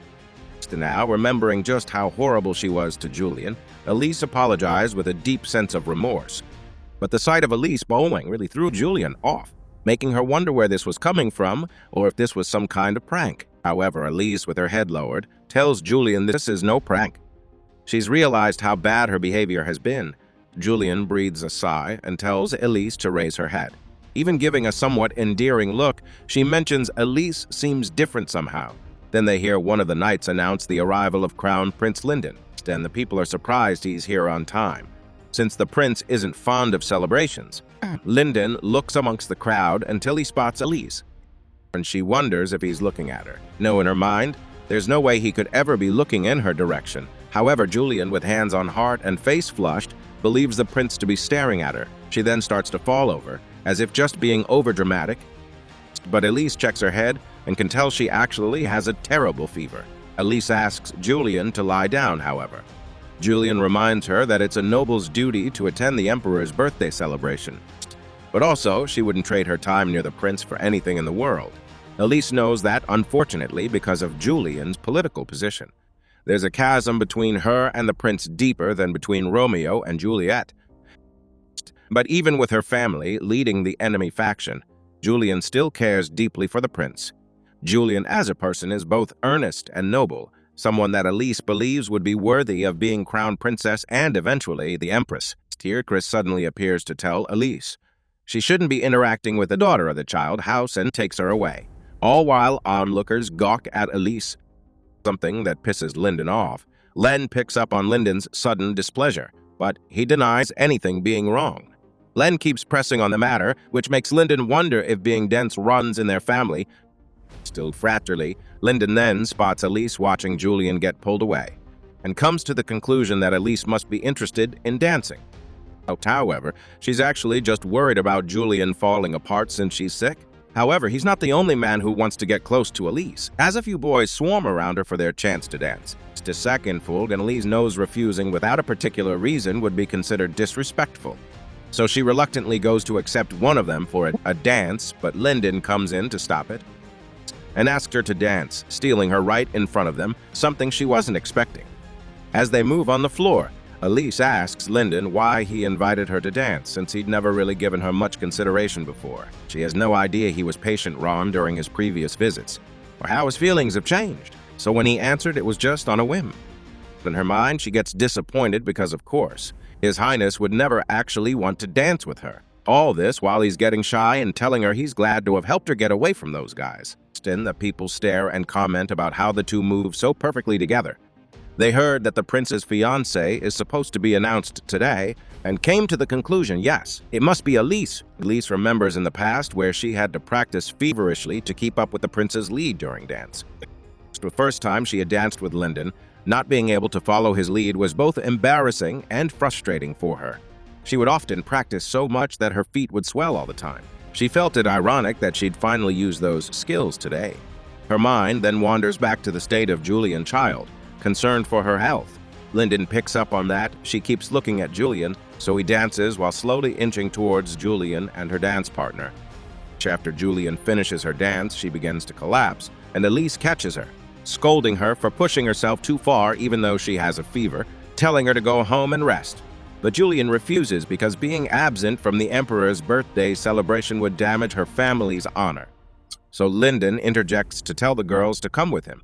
Now, remembering just how horrible she was to Julian, Elise apologized with a deep sense of remorse. But the sight of Elise bowing really threw Julian off, making her wonder where this was coming from or if this was some kind of prank. However, Elise, with her head lowered, tells Julian this is no prank. She's realized how bad her behavior has been. Julian breathes a sigh and tells Elise to raise her head. Even giving a somewhat endearing look, she mentions Elise seems different somehow. Then they hear one of the knights announce the arrival of Crown Prince Linden, and the people are surprised he's here on time. Since the prince isn't fond of celebrations, Linden looks amongst the crowd until he spots Elise, and she wonders if he's looking at her. No, in her mind, there's no way he could ever be looking in her direction. However, Julian, with hands on heart and face flushed, believes the prince to be staring at her. She then starts to fall over, as if just being overdramatic. But Elise checks her head and can tell she actually has a terrible fever. Elise asks Julian to lie down, however. Julian reminds her that it's a noble's duty to attend the emperor's birthday celebration. But also, she wouldn't trade her time near the prince for anything in the world. Elise knows that, unfortunately, because of Julian's political position. There's a chasm between her and the prince deeper than between Romeo and Juliet. But even with her family leading the enemy faction, Julian still cares deeply for the prince. Julian as a person is both earnest and noble, someone that Elise believes would be worthy of being crowned princess and eventually the empress. Here, Chris suddenly appears to tell Elise she shouldn't be interacting with the daughter of the child house and takes her away. All while onlookers gawk at Elise, something that pisses Linden off. Len picks up on Linden's sudden displeasure, but he denies anything being wrong. Len keeps pressing on the matter, which makes Linden wonder if being dense runs in their family. Still fraternally, Linden then spots Elise watching Julian get pulled away, and comes to the conclusion that Elise must be interested in dancing. However, she's actually just worried about Julian falling apart since she's sick. However, he's not the only man who wants to get close to Elise, as a few boys swarm around her for their chance to dance. To second Fulg, and Elise knows refusing without a particular reason would be considered disrespectful. So she reluctantly goes to accept one of them for a dance, but Linden comes in to stop it and asks her to dance, stealing her right in front of them, something she wasn't expecting. As they move on the floor, Elise asks Linden why he invited her to dance, since he'd never really given her much consideration before. She has no idea he was patient Ron during his previous visits, or how his feelings have changed. So when he answered, it was just on a whim. In her mind, she gets disappointed because, of course, His Highness would never actually want to dance with her. All this while he's getting shy and telling her he's glad to have helped her get away from those guys. Then the people stare and comment about how the two move so perfectly together. They heard that the prince's fiancé is supposed to be announced today and came to the conclusion, yes, it must be Elise. Elise remembers in the past where she had to practice feverishly to keep up with the prince's lead during dance. The first time she had danced with Linden, not being able to follow his lead was both embarrassing and frustrating for her. She would often practice so much that her feet would swell all the time. She felt it ironic that she'd finally use those skills today. Her mind then wanders back to the state of Julian child, concerned for her health. Linden picks up on that. She keeps looking at Julian, so he dances while slowly inching towards Julian and her dance partner. After Julian finishes her dance, she begins to collapse, and Elise catches her, scolding her for pushing herself too far even though she has a fever, telling her to go home and rest. But Julian refuses because being absent from the emperor's birthday celebration would damage her family's honor. So Linden interjects to tell the girls to come with him.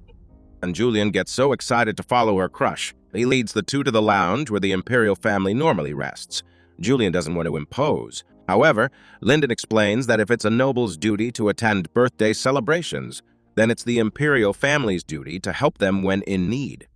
And Julian gets so excited to follow her crush. He leads the two to the lounge where the imperial family normally rests. Julian doesn't want to impose. However, Linden explains that if it's a noble's duty to attend birthday celebrations, then it's the imperial family's duty to help them when in need.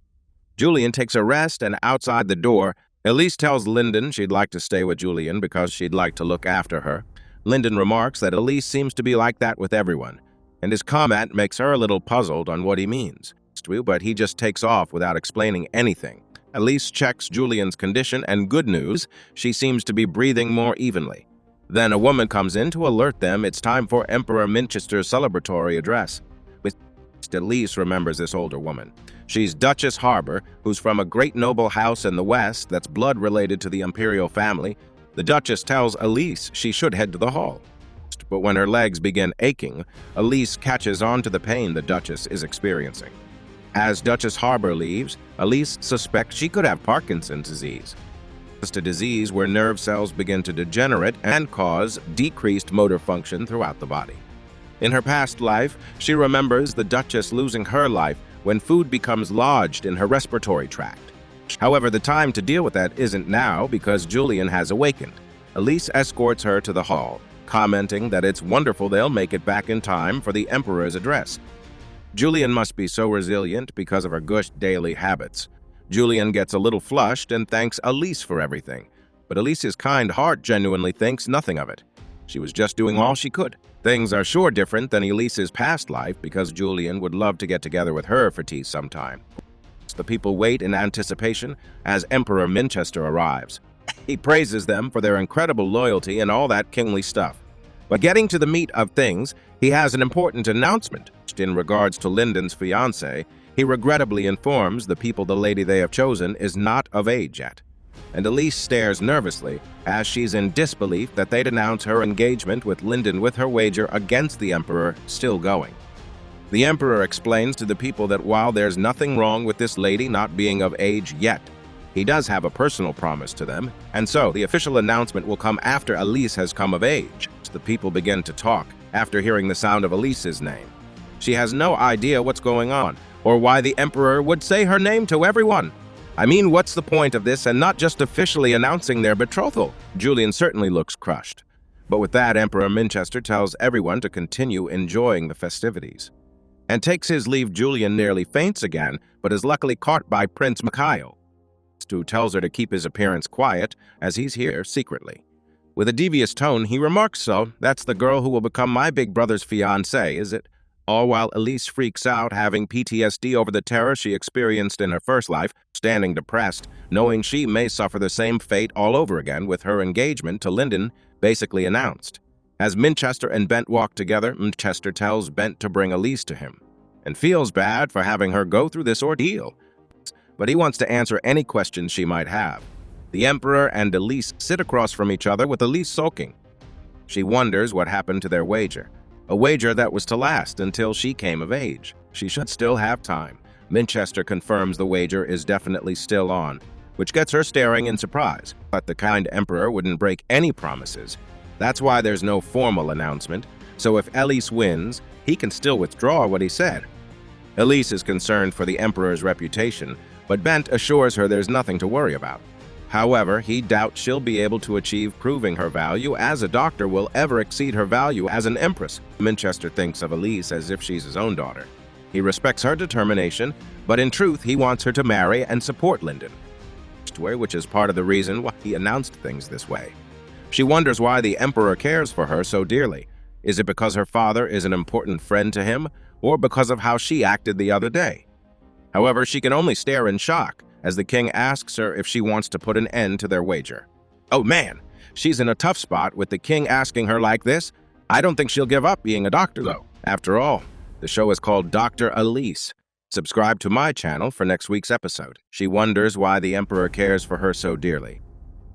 Julian takes a rest, and outside the door, Elise tells Linden she'd like to stay with Julian because she'd like to look after her. Linden remarks that Elise seems to be like that with everyone, and his comment makes her a little puzzled on what he means. but he just takes off without explaining anything. Elise checks Julian's condition, and good news, she seems to be breathing more evenly. Then a woman comes in to alert them it's time for Emperor Minchester's celebratory address. Elise remembers this older woman. She's Duchess Harbor, who's from a great noble house in the West that's blood related to the imperial family. The Duchess tells Elise she should head to the hall. But when her legs begin aching, Elise catches on to the pain the Duchess is experiencing. As Duchess Harbor leaves, Elise suspects she could have Parkinson's disease. It's a disease where nerve cells begin to degenerate and cause decreased motor function throughout the body. In her past life, she remembers the Duchess losing her life when food becomes lodged in her respiratory tract. However, the time to deal with that isn't now because Julian has awakened. Elise escorts her to the hall, commenting that it's wonderful they'll make it back in time for the Emperor's address. Julian must be so resilient because of her good daily habits. Julian gets a little flushed and thanks Elise for everything, but Elise's kind heart genuinely thinks nothing of it. She was just doing all she could. Things are sure different than Elise's past life because Julian would love to get together with her for tea sometime. The people wait in anticipation as Emperor Minchester arrives. He praises them for their incredible loyalty and all that kingly stuff. But getting to the meat of things, he has an important announcement. In regards to Linden's fiancé, he regrettably informs the people the lady they have chosen is not of age yet. And Elise stares nervously as she's in disbelief that they'd announce her engagement with Linden with her wager against the Emperor still going. The Emperor explains to the people that while there's nothing wrong with this lady not being of age yet, he does have a personal promise to them, and so the official announcement will come after Elise has come of age. The people begin to talk after hearing the sound of Elise's name. She has no idea what's going on, or why the Emperor would say her name to everyone. I mean, what's the point of this and not just officially announcing their betrothal? Julian certainly looks crushed. But with that, Emperor Minchester tells everyone to continue enjoying the festivities. And takes his leave. Julian nearly faints again, but is luckily caught by Prince Mikhail, who tells her to keep his appearance quiet as he's here secretly. With a devious tone, he remarks, "So, that's the girl who will become my big brother's fiancé, is it?" All while Elise freaks out, having PTSD over the terror she experienced in her first life, standing depressed, knowing she may suffer the same fate all over again with her engagement to Linden basically announced. As Minchester and Bent walk together, Minchester tells Bent to bring Elise to him, and feels bad for having her go through this ordeal. But he wants to answer any questions she might have. The Emperor and Elise sit across from each other with Elise sulking. She wonders what happened to their wager. A wager that was to last until she came of age. She should still have time. Minchester confirms the wager is definitely still on, which gets her staring in surprise. But the kind Emperor wouldn't break any promises. That's why there's no formal announcement, so if Elise wins, he can still withdraw what he said. Elise is concerned for the Emperor's reputation, but Bent assures her there's nothing to worry about. However, he doubts she'll be able to achieve proving her value as a doctor will ever exceed her value as an empress. Minchester thinks of Elise as if she's his own daughter. He respects her determination, but in truth, he wants her to marry and support Linden, which is part of the reason why he announced things this way. She wonders why the Emperor cares for her so dearly. Is it because her father is an important friend to him, or because of how she acted the other day? However, she can only stare in shock as the king asks her if she wants to put an end to their wager. Oh man, she's in a tough spot with the king asking her like this. I don't think she'll give up being a doctor though. After all, the show is called Dr. Elise. Subscribe to my channel for next week's episode. She wonders why the Emperor cares for her so dearly.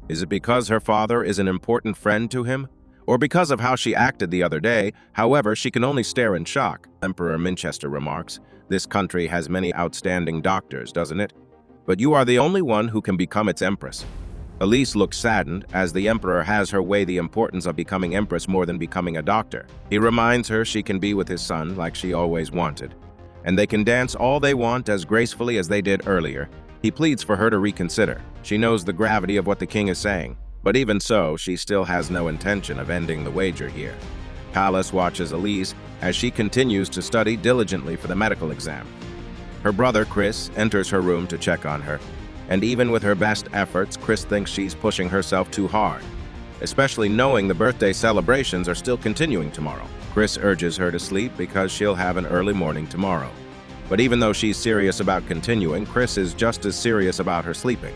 Is it because her father is an important friend to him? Or because of how she acted the other day? However, she can only stare in shock. Emperor Minchester remarks, "This country has many outstanding doctors, doesn't it? But you are the only one who can become its empress." Elise looks saddened as the Emperor has her weigh the importance of becoming empress more than becoming a doctor. He reminds her she can be with his son like she always wanted, and they can dance all they want as gracefully as they did earlier. He pleads for her to reconsider. She knows the gravity of what the king is saying, but even so, she still has no intention of ending the wager here. Palace watches Elise as she continues to study diligently for the medical exam. Her brother, Chris, enters her room to check on her, and even with her best efforts, Chris thinks she's pushing herself too hard, especially knowing the birthday celebrations are still continuing tomorrow. Chris urges her to sleep because she'll have an early morning tomorrow. But even though she's serious about continuing, Chris is just as serious about her sleeping.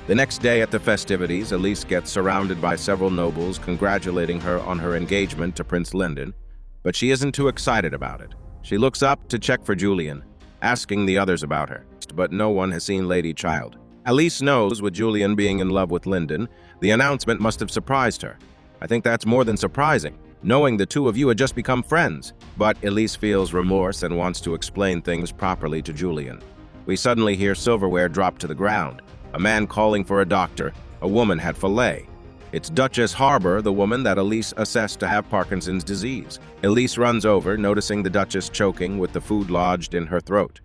The next day at the festivities, Elise gets surrounded by several nobles congratulating her on her engagement to Prince Linden, but she isn't too excited about it. She looks up to check for Ji-hyun, asking the others about her, but no one has seen Lady Child. Elise knows with Ji-hyun being in love with Linden, the announcement must have surprised her. I think that's more than surprising, knowing the two of you had just become friends. But Elise feels remorse and wants to explain things properly to Ji-hyun. We suddenly hear silverware drop to the ground. A man calling for a doctor. A woman had fillet. It's Duchess Harbor, the woman that Elise assessed to have Parkinson's disease. Elise runs over, noticing the Duchess choking with the food lodged in her throat.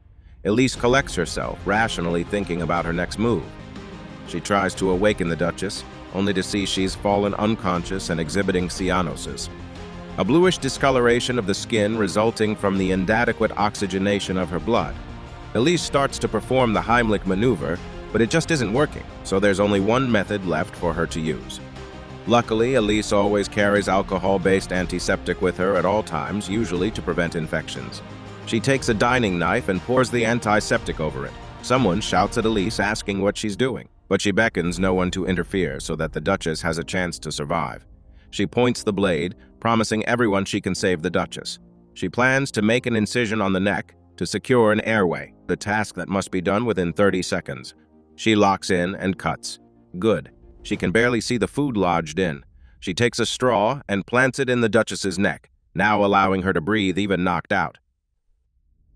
Elise collects herself, rationally thinking about her next move. She tries to awaken the Duchess, only to see she's fallen unconscious and exhibiting cyanosis, a bluish discoloration of the skin resulting from the inadequate oxygenation of her blood. Elise starts to perform the Heimlich maneuver, but it just isn't working, so there's only one method left for her to use. Luckily, Elise always carries alcohol-based antiseptic with her at all times, usually to prevent infections. She takes a dining knife and pours the antiseptic over it. Someone shouts at Elise asking what she's doing, but she beckons no one to interfere so that the Duchess has a chance to survive. She points the blade, promising everyone she can save the Duchess. She plans to make an incision on the neck to secure an airway, the task that must be done within 30 seconds. She locks in and cuts. Good. She can barely see the food lodged in. She takes a straw and plants it in the Duchess's neck, now allowing her to breathe even knocked out.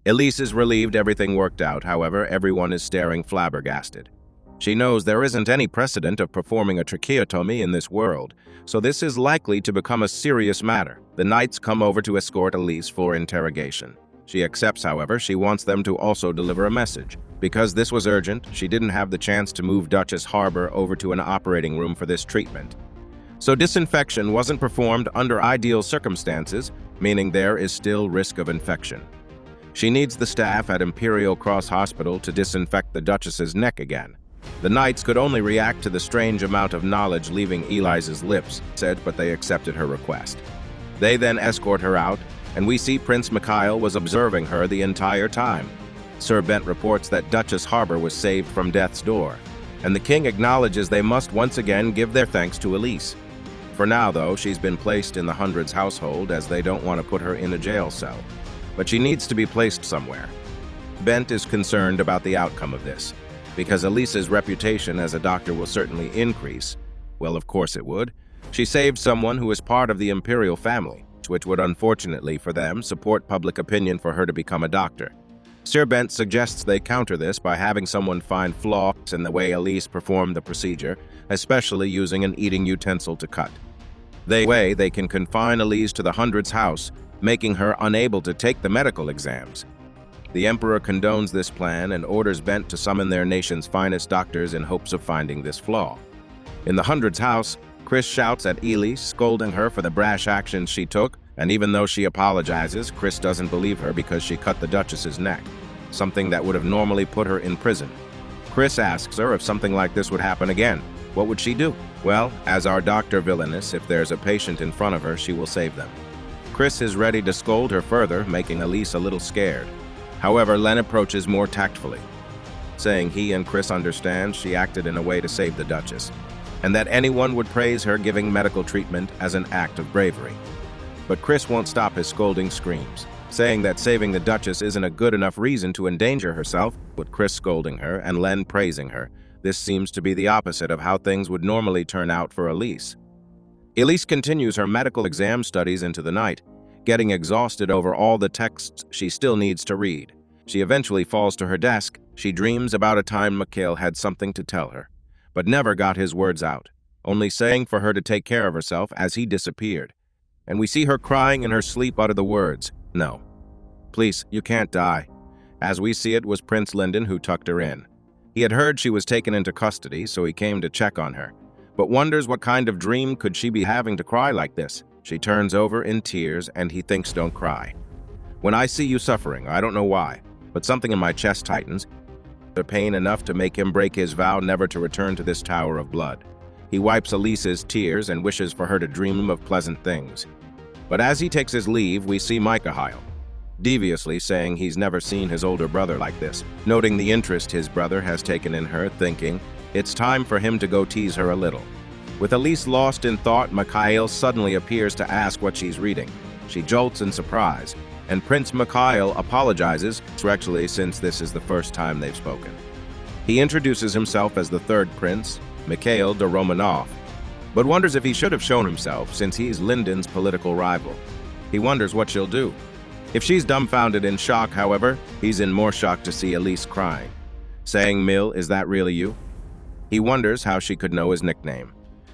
Elise is relieved everything worked out, however, everyone is staring flabbergasted. She knows there isn't any precedent of performing a tracheotomy in this world, so this is likely to become a serious matter. The knights come over to escort Elise for interrogation. She accepts, however. She wants them to also deliver a message. Because this was urgent, she didn't have the chance to move Duchess Harbor over to an operating room for this treatment. So disinfection wasn't performed under ideal circumstances, meaning there is still risk of infection. She needs the staff at Imperial Cross Hospital to disinfect the Duchess's neck again. The knights could only react to the strange amount of knowledge leaving Elise's lips, but they accepted her request. They then escort her out, and we see Prince Mikhail was observing her the entire time. Sir Bent reports that Duchess Harbor was saved from death's door, and the king acknowledges they must once again give their thanks to Elise. For now, though, she's been placed in the Hundreds household as they don't want to put her in a jail cell. But she needs to be placed somewhere. Bent is concerned about the outcome of this, because Elise's reputation as a doctor will certainly increase. Well, of course it would. She saved someone who is part of the imperial family, which would unfortunately for them support public opinion for her to become a doctor. Sir Bent suggests they counter this by having someone find flaws in the way Elise performed the procedure, especially using an eating utensil to cut. They can confine Elise to the Hundreds house, making her unable to take the medical exams. The Emperor condones this plan and orders Bent to summon their nation's finest doctors in hopes of finding this flaw. In the Hundreds house, Chris shouts at Elise, scolding her for the brash actions she took, and even though she apologizes, Chris doesn't believe her because she cut the Duchess's neck, something that would have normally put her in prison. Chris asks her if something like this would happen again. What would she do? Well, as our Dr. Villainess, if there's a patient in front of her, she will save them. Chris is ready to scold her further, making Elise a little scared. However, Len approaches more tactfully, saying he and Chris understand she acted in a way to save the Duchess, and that anyone would praise her giving medical treatment as an act of bravery. But Chris won't stop his scolding screams, saying that saving the Duchess isn't a good enough reason to endanger herself, with Chris scolding her and Len praising her. This seems to be the opposite of how things would normally turn out for Elise. Elise continues her medical exam studies into the night, getting exhausted over all the texts she still needs to read. She eventually falls to her desk. She dreams about a time Mikhail had something to tell her, but never got his words out, only saying for her to take care of herself as he disappeared. And we see her crying in her sleep out of the words, "No. Please, you can't die." As we see, it was Prince Linden who tucked her in. He had heard she was taken into custody, so he came to check on her, but wonders what kind of dream could she be having to cry like this. She turns over in tears, and he thinks, "Don't cry. When I see you suffering, I don't know why, but something in my chest tightens, the pain enough to make him break his vow never to return to this tower of blood." He wipes Elise's tears and wishes for her to dream of pleasant things. But as he takes his leave, we see Mikhail. deviously saying he's never seen his older brother like this, noting the interest his brother has taken in her, thinking it's time for him to go tease her a little. With Elise lost in thought, Mikhail suddenly appears to ask what she's reading. She jolts in surprise, and Prince Mikhail apologizes, especially since this is the first time they've spoken. He introduces himself as the third prince, Untitled de Romanoff, but wonders if he should have shown himself since he's Linden's political rival. He wonders what she'll do. If she's dumbfounded in shock, however, he's in more shock to see Elise crying, saying, "Mill, is that really you?" He wonders how she could know his nickname.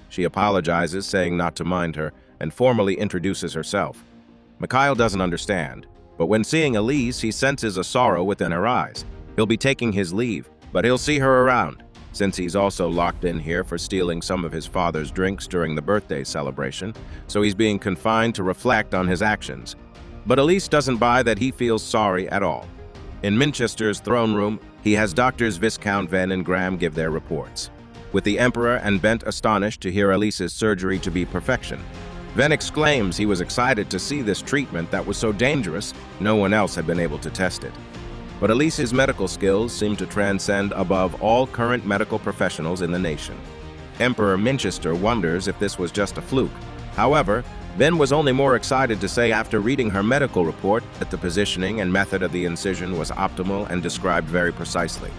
She apologizes, saying not to mind her, and formally introduces herself. Mikhail doesn't understand, but when seeing Elise, he senses a sorrow within her eyes. He'll be taking his leave, but he'll see her around, since he's also locked in here for stealing some of his father's drinks during the birthday celebration, so he's being confined to reflect on his actions. But Elise doesn't buy that he feels sorry at all. In Minchester's throne room, he has Doctors Viscount Venn and Graham give their reports, with the Emperor and Bent astonished to hear Elise's surgery to be perfection. Venn exclaims he was excited to see this treatment that was so dangerous, no one else had been able to test it. But Elise's medical skills seem to transcend above all current medical professionals in the nation. Emperor Minchester wonders if this was just a fluke. However, Venn was only more excited to say after reading her medical report that the positioning and method of the incision was optimal and described very precisely,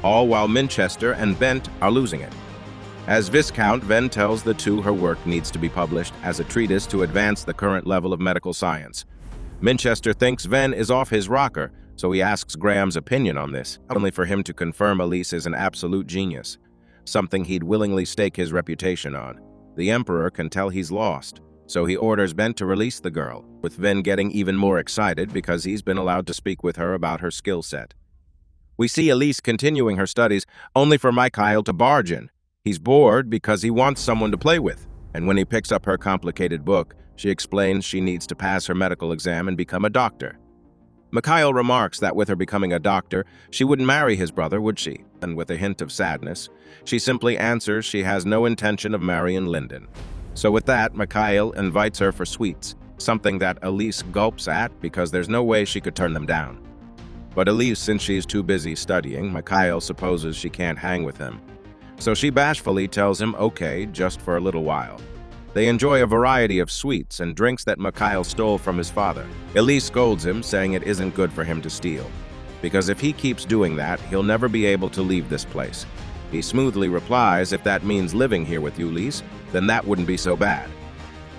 all while Minchester and Bent are losing it. As Viscount, Venn tells the two her work needs to be published as a treatise to advance the current level of medical science. Minchester thinks Venn is off his rocker, so he asks Graham's opinion on this, only for him to confirm Elise is an absolute genius, something he'd willingly stake his reputation on. The Emperor can tell he's lost, so he orders Bent to release the girl, with Venn getting even more excited because he's been allowed to speak with her about her skill set. We see Elise continuing her studies, only for Mikhail to barge in. He's bored because he wants someone to play with, and when he picks up her complicated book, she explains she needs to pass her medical exam and become a doctor. Mikhail remarks that with her becoming a doctor, she wouldn't marry his brother, would she? And with a hint of sadness, she simply answers she has no intention of marrying Linden. So with that, Mikhail invites her for sweets, something that Elise gulps at because there's no way she could turn them down. But Elise, since she's too busy studying, Mikhail supposes she can't hang with him. So she bashfully tells him okay, just for a little while. They enjoy a variety of sweets and drinks that Mikhail stole from his father. Elise scolds him, saying it isn't good for him to steal, because if he keeps doing that, he'll never be able to leave this place. He smoothly replies, if that means living here with you, Elise, then that wouldn't be so bad.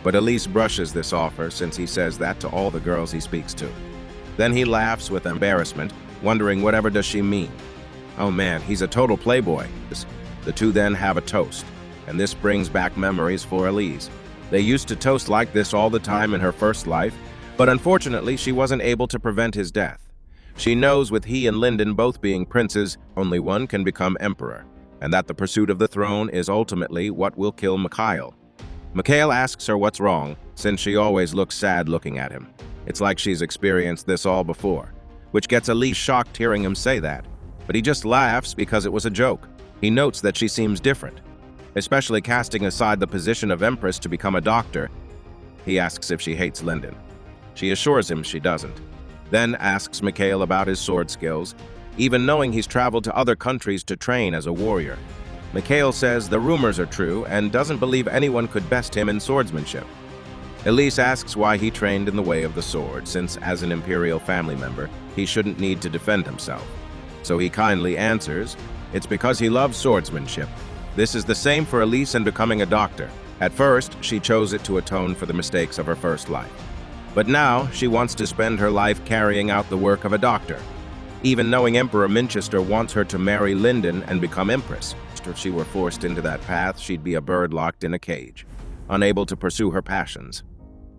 But Elise brushes this offer since he says that to all the girls he speaks to. Then he laughs with embarrassment, wondering whatever does she mean. Oh man, he's a total playboy. The two then have a toast, and this brings back memories for Elise. They used to toast like this all the time in her first life, but unfortunately she wasn't able to prevent his death. She knows with he and Linden both being princes, only one can become emperor, and that the pursuit of the throne is ultimately what will kill Mikhail. Mikhail asks her what's wrong, since she always looks sad looking at him. It's like she's experienced this all before, which gets Elise shocked hearing him say that. But he just laughs because it was a joke. He notes that she seems different, especially casting aside the position of empress to become a doctor. He asks if she hates Linden. She assures him she doesn't, then asks Mikhail about his sword skills, even knowing he's traveled to other countries to train as a warrior. Mikhail says the rumors are true and doesn't believe anyone could best him in swordsmanship. Elise asks why he trained in the way of the sword, since as an imperial family member, he shouldn't need to defend himself. So he kindly answers, it's because he loves swordsmanship. This is the same for Elise in becoming a doctor. At first, she chose it to atone for the mistakes of her first life. But now, she wants to spend her life carrying out the work of a doctor. Even knowing Emperor Minchester wants her to marry Linden and become empress. If she were forced into that path, she'd be a bird locked in a cage, unable to pursue her passions.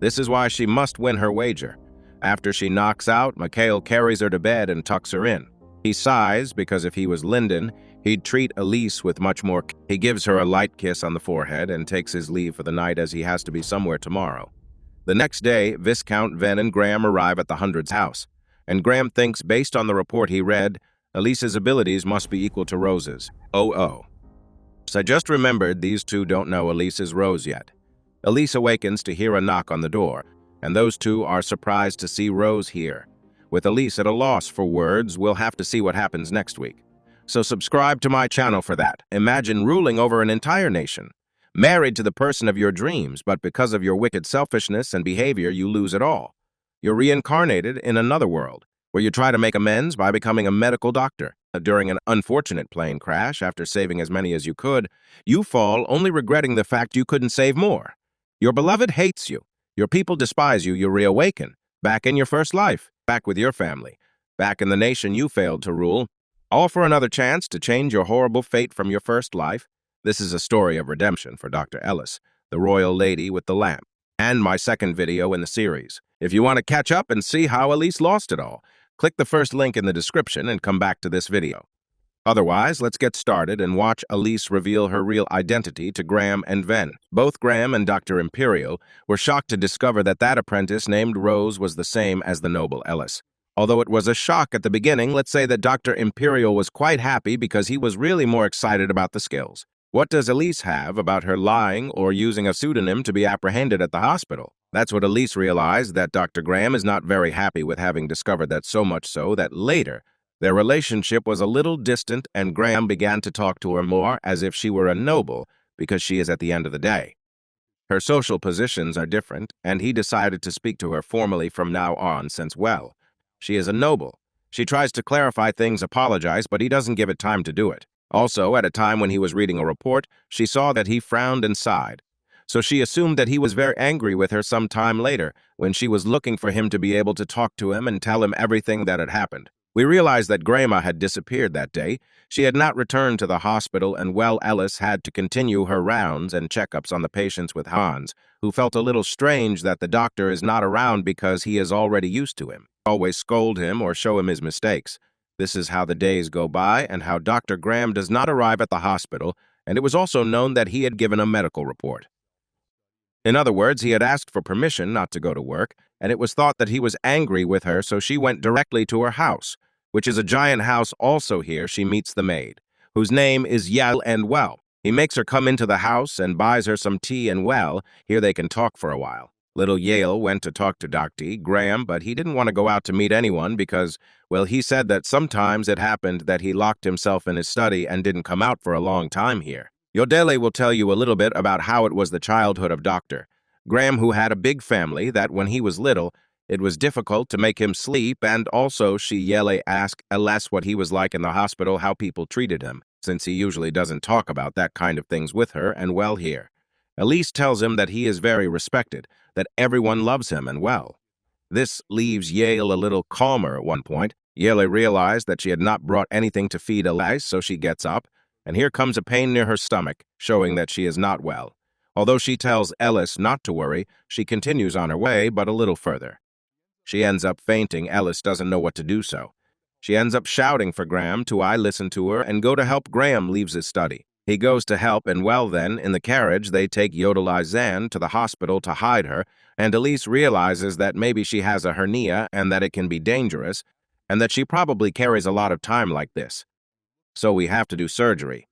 This is why she must win her wager. After she knocks out, Mikhail carries her to bed and tucks her in. He sighs because if he was Linden, he'd treat Elise with much more. He gives her a light kiss on the forehead and takes his leave for the night as he has to be somewhere tomorrow. The next day, Viscount Venn and Graham arrive at the Hundred's house, and Graham thinks, based on the report he read, Elise's abilities must be equal to Rose's. Oh. So I just remembered these two don't know Elise is Rose yet. Elise awakens to hear a knock on the door, and those two are surprised to see Rose here. With Elise at a loss for words, we'll have to see what happens next week. So subscribe to my channel for that. Imagine ruling over an entire nation, married to the person of your dreams, but because of your wicked selfishness and behavior, you lose it all. You're reincarnated in another world, where you try to make amends by becoming a medical doctor. During an unfortunate plane crash, after saving as many as you could, you fall, only regretting the fact you couldn't save more. Your beloved hates you. Your people despise you. You reawaken, back in your first life, back with your family, back in the nation you failed to rule, all for another chance to change your horrible fate from your first life. This is a story of redemption for Dr. Ellis, the royal lady with the lamp, and my second video in the series. If you want to catch up and see how Elise lost it all, click the first link in the description and come back to this video. Otherwise, let's get started and watch Elise reveal her real identity to Graham and Ven. Both Graham and Dr. Imperial were shocked to discover that that apprentice named Rose was the same as the noble Ellis. Although it was a shock at the beginning, let's say that Dr. Imperial was quite happy because he was really more excited about the skills. What does Elise have about her lying or using a pseudonym to be apprehended at the hospital? That's what Elise realized, that Dr. Graham is not very happy with having discovered that, so much so that later their relationship was a little distant and Graham began to talk to her more as if she were a noble, because she is at the end of the day. Her social positions are different, and he decided to speak to her formally from now on since, well, she is a noble. She tries to clarify things, apologize, but he doesn't give it time to do it. Also, at a time when he was reading a report, she saw that he frowned and sighed. So she assumed that he was very angry with her some time later, when she was looking for him to be able to talk to him and tell him everything that had happened. We realized that Grandma had disappeared that day. She had not returned to the hospital, and well, Ellis had to continue her rounds and checkups on the patients with Hans, who felt a little strange that the doctor is not around because he is already used to him. Always scold him or show him his mistakes. This is how the days go by and how Dr. Graham does not arrive at the hospital, and it was also known that he had given a medical report. In other words, he had asked for permission not to go to work, and it was thought that he was angry with her, so she went directly to her house, which is a giant house. Also here, she meets the maid, whose name is Yel, and well, he makes her come into the house and buys her some tea, and well, here they can talk for a while. Little Yale went to talk to Dr. Graham, but he didn't want to go out to meet anyone because, well, he said that sometimes it happened that he locked himself in his study and didn't come out for a long time here. Yodele will tell you a little bit about how it was the childhood of Dr. Graham, who had a big family, that when he was little, it was difficult to make him sleep, and also she Yele asked Elise what he was like in the hospital, how people treated him, since he usually doesn't talk about that kind of things with her, and well here. Elise tells him that he is very respected, that everyone loves him, and well. This leaves Yale a little calmer at one point. Yale realized that she had not brought anything to feed Elise, so she gets up, and here comes a pain near her stomach, showing that she is not well. Although she tells Ellis not to worry, she continues on her way, but a little further. She ends up fainting. Ellis doesn't know what to do, so she ends up shouting for Graham to listen to her and go to help. Graham leaves his study. He goes to help, and well then, in the carriage, they take Yodelizan to the hospital to hide her, and Elise realizes that maybe she has a hernia and that it can be dangerous, and that she probably carries a lot of time like this. So we have to do surgery.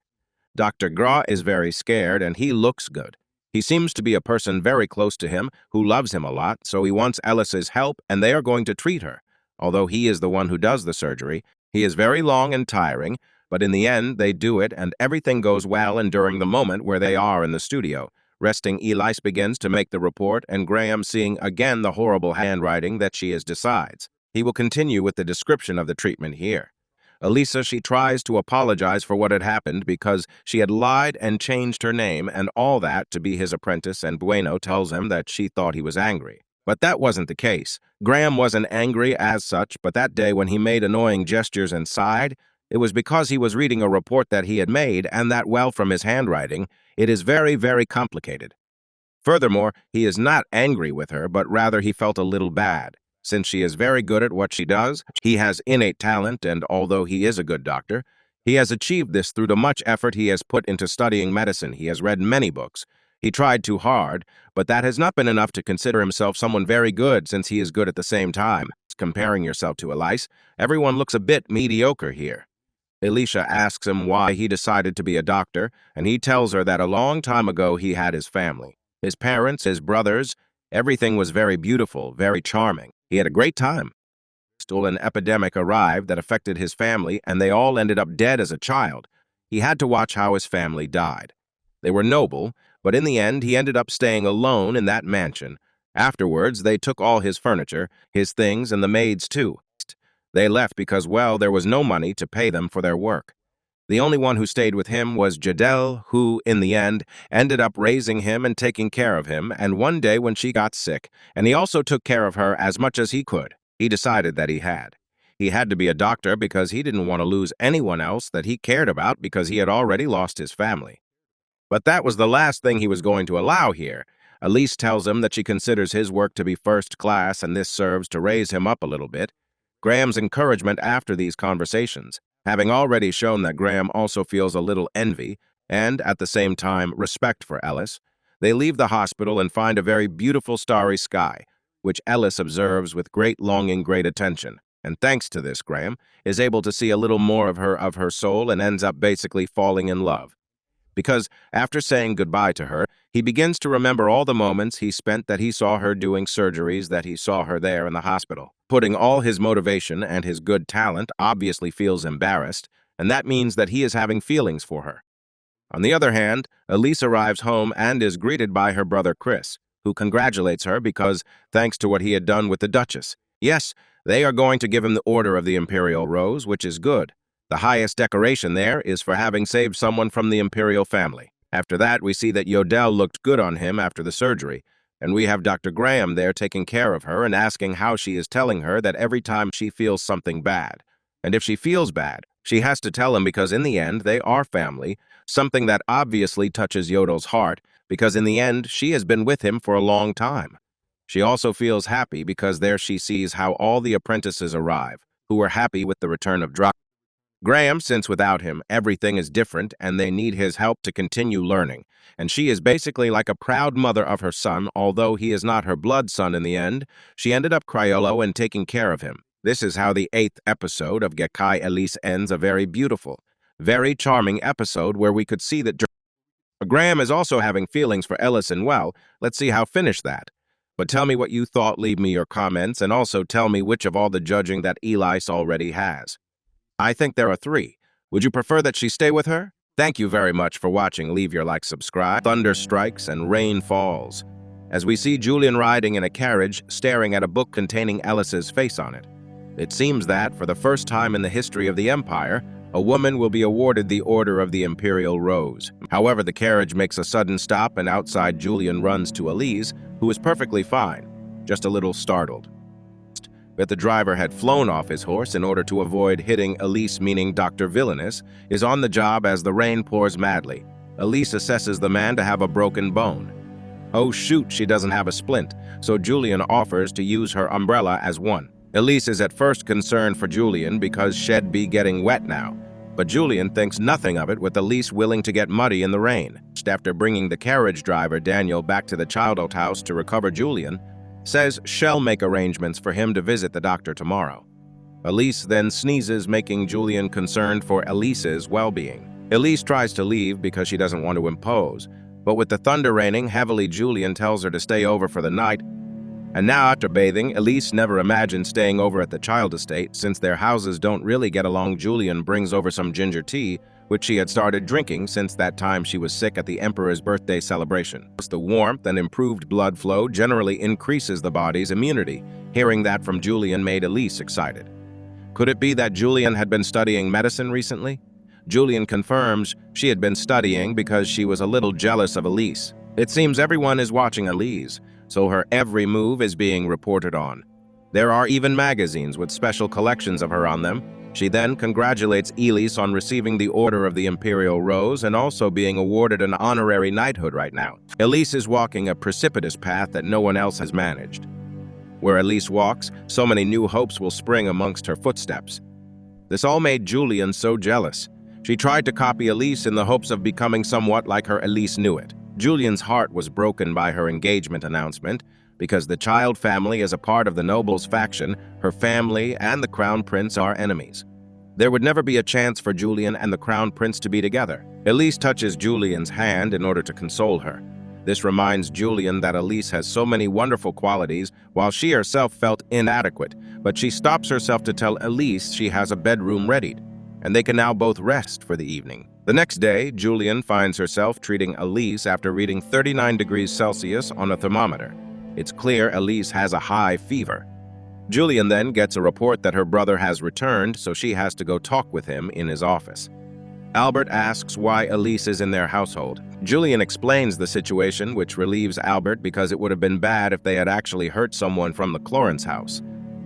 Dr. Gra is very scared, and he looks good. He seems to be a person very close to him, who loves him a lot, so he wants Ellis's help, and they are going to treat her. Although he is the one who does the surgery, he is very long and tiring, but in the end, they do it, and everything goes well, and during the moment where they are in the studio, resting, Elise begins to make the report, and Graham, seeing again the horrible handwriting that she is, decides he will continue with the description of the treatment here. Elisa, she tries to apologize for what had happened because she had lied and changed her name and all that to be his apprentice, and Bueno tells him that she thought he was angry. But that wasn't the case. Graham wasn't angry as such, but that day when he made annoying gestures and sighed, it was because he was reading a report that he had made, and that, well, from his handwriting, it is very, very complicated. Furthermore, he is not angry with her, but rather he felt a little bad. Since she is very good at what she does, he has innate talent, and although he is a good doctor, he has achieved this through the much effort he has put into studying medicine. He has read many books. He tried too hard, but that has not been enough to consider himself someone very good, since he is good at the same time. Comparing yourself to Elise, everyone looks a bit mediocre here. Elisha asks him why he decided to be a doctor, and he tells her that a long time ago he had his family. His parents, his brothers, everything was very beautiful, very charming. He had a great time. an epidemic arrived that affected his family, and they all ended up dead as a child. He had to watch how his family died. They were noble, but in the end, he ended up staying alone in that mansion. Afterwards, they took all his furniture, his things, and the maids too. They left because, well, there was no money to pay them for their work. The only one who stayed with him was Jadelle, who, in the end, ended up raising him and taking care of him, and one day when she got sick, and he also took care of her as much as he could, he decided that he had. He had to be a doctor because he didn't want to lose anyone else that he cared about because he had already lost his family. But that was the last thing he was going to allow here. Elise tells him that she considers his work to be first class, and this serves to raise him up a little bit. Graham's encouragement after these conversations, having already shown that Graham also feels a little envy and, at the same time, respect for Ellis, they leave the hospital and find a very beautiful starry sky, which Ellis observes with great longing, great attention. And thanks to this, Graham is able to see a little more of her soul and ends up basically falling in love. Because after saying goodbye to her, he begins to remember all the moments he spent that he saw her doing surgeries, that he saw her there in the hospital. Putting all his motivation and his good talent, obviously feels embarrassed, and that means that he is having feelings for her. On the other hand, Elise arrives home and is greeted by her brother Chris, who congratulates her because, thanks to what he had done with the Duchess, yes, they are going to give him the Order of the Imperial Rose, which is good. The highest decoration there is for having saved someone from the imperial family. After that, we see that Jodelle looked good on him after the surgery, and we have Dr. Graham there taking care of her and asking how she is, telling her that every time she feels something bad. And if she feels bad, she has to tell him because in the end, they are family, something that obviously touches Yodel's heart because in the end, she has been with him for a long time. She also feels happy because there she sees how all the apprentices arrive, who are happy with the return of Graham, since without him, everything is different and they need his help to continue learning. And she is basically like a proud mother of her son, although he is not her blood son in the end. She ended up Cryolo and taking care of him. This is how the 8th episode of Gekkai Elise ends, a very beautiful, very charming episode where we could see that Graham is also having feelings for Ellis, and well, let's see how finish that. But tell me what you thought, leave me your comments, and also tell me which of all the judging that Elise already has. I think there are 3. Would you prefer that she stay with her? Thank you very much for watching. Leave your like, subscribe. Thunder strikes and rain falls, as we see Julian riding in a carriage, staring at a book containing Ellis's face on it. It seems that, for the first time in the history of the Empire, a woman will be awarded the Order of the Imperial Rose. However, the carriage makes a sudden stop and outside Julian runs to Elise, who is perfectly fine, just a little startled. But the driver had flown off his horse in order to avoid hitting Elise, meaning Dr. Villainess is on the job as the rain pours madly. Elise assesses the man to have a broken bone. Oh shoot, she doesn't have a splint, so Julian offers to use her umbrella as one. Elise is at first concerned for Julian because she'd be getting wet now, but Julian thinks nothing of it with Elise willing to get muddy in the rain. After bringing the carriage driver Daniel back to the childhood house to recover Julian, says she'll make arrangements for him to visit the doctor tomorrow. Elise then sneezes, making Julian concerned for Elise's well-being. Elise tries to leave because she doesn't want to impose, but with the thunder raining heavily, Julian tells her to stay over for the night. And now, after bathing, Elise never imagined staying over at the child estate since their houses don't really get along. Julian brings over some ginger tea, which she had started drinking since that time she was sick at the Emperor's birthday celebration. The warmth and improved blood flow generally increases the body's immunity. Hearing that from Julian made Elise excited. Could it be that Julian had been studying medicine recently? Julian confirms she had been studying because she was a little jealous of Elise. It seems everyone is watching Elise, so her every move is being reported on. There are even magazines with special collections of her on them. She then congratulates Elise on receiving the Order of the Imperial Rose and also being awarded an honorary knighthood right now. Elise is walking a precipitous path that no one else has managed. Where Elise walks, so many new hopes will spring amongst her footsteps. This all made Julian so jealous. She tried to copy Elise in the hopes of becoming somewhat like her. Elise knew it. Julian's heart was broken by her engagement announcement because the child family is a part of the nobles faction. Her family and the crown prince are enemies. There would never be a chance for Julian and the crown prince to be together. Elise touches Julian's hand in order to console her. This reminds Julian that Elise has so many wonderful qualities while she herself felt inadequate, but she stops herself to tell Elise she has a bedroom readied, and they can now both rest for the evening. The next day, Julian finds herself treating Elise after reading 39 degrees Celsius on a thermometer. It's clear Elise has a high fever. Julian then gets a report that her brother has returned, so she has to go talk with him in his office. Albert asks why Elise is in their household. Julian explains the situation, which relieves Albert because it would have been bad if they had actually hurt someone from the Clorance house.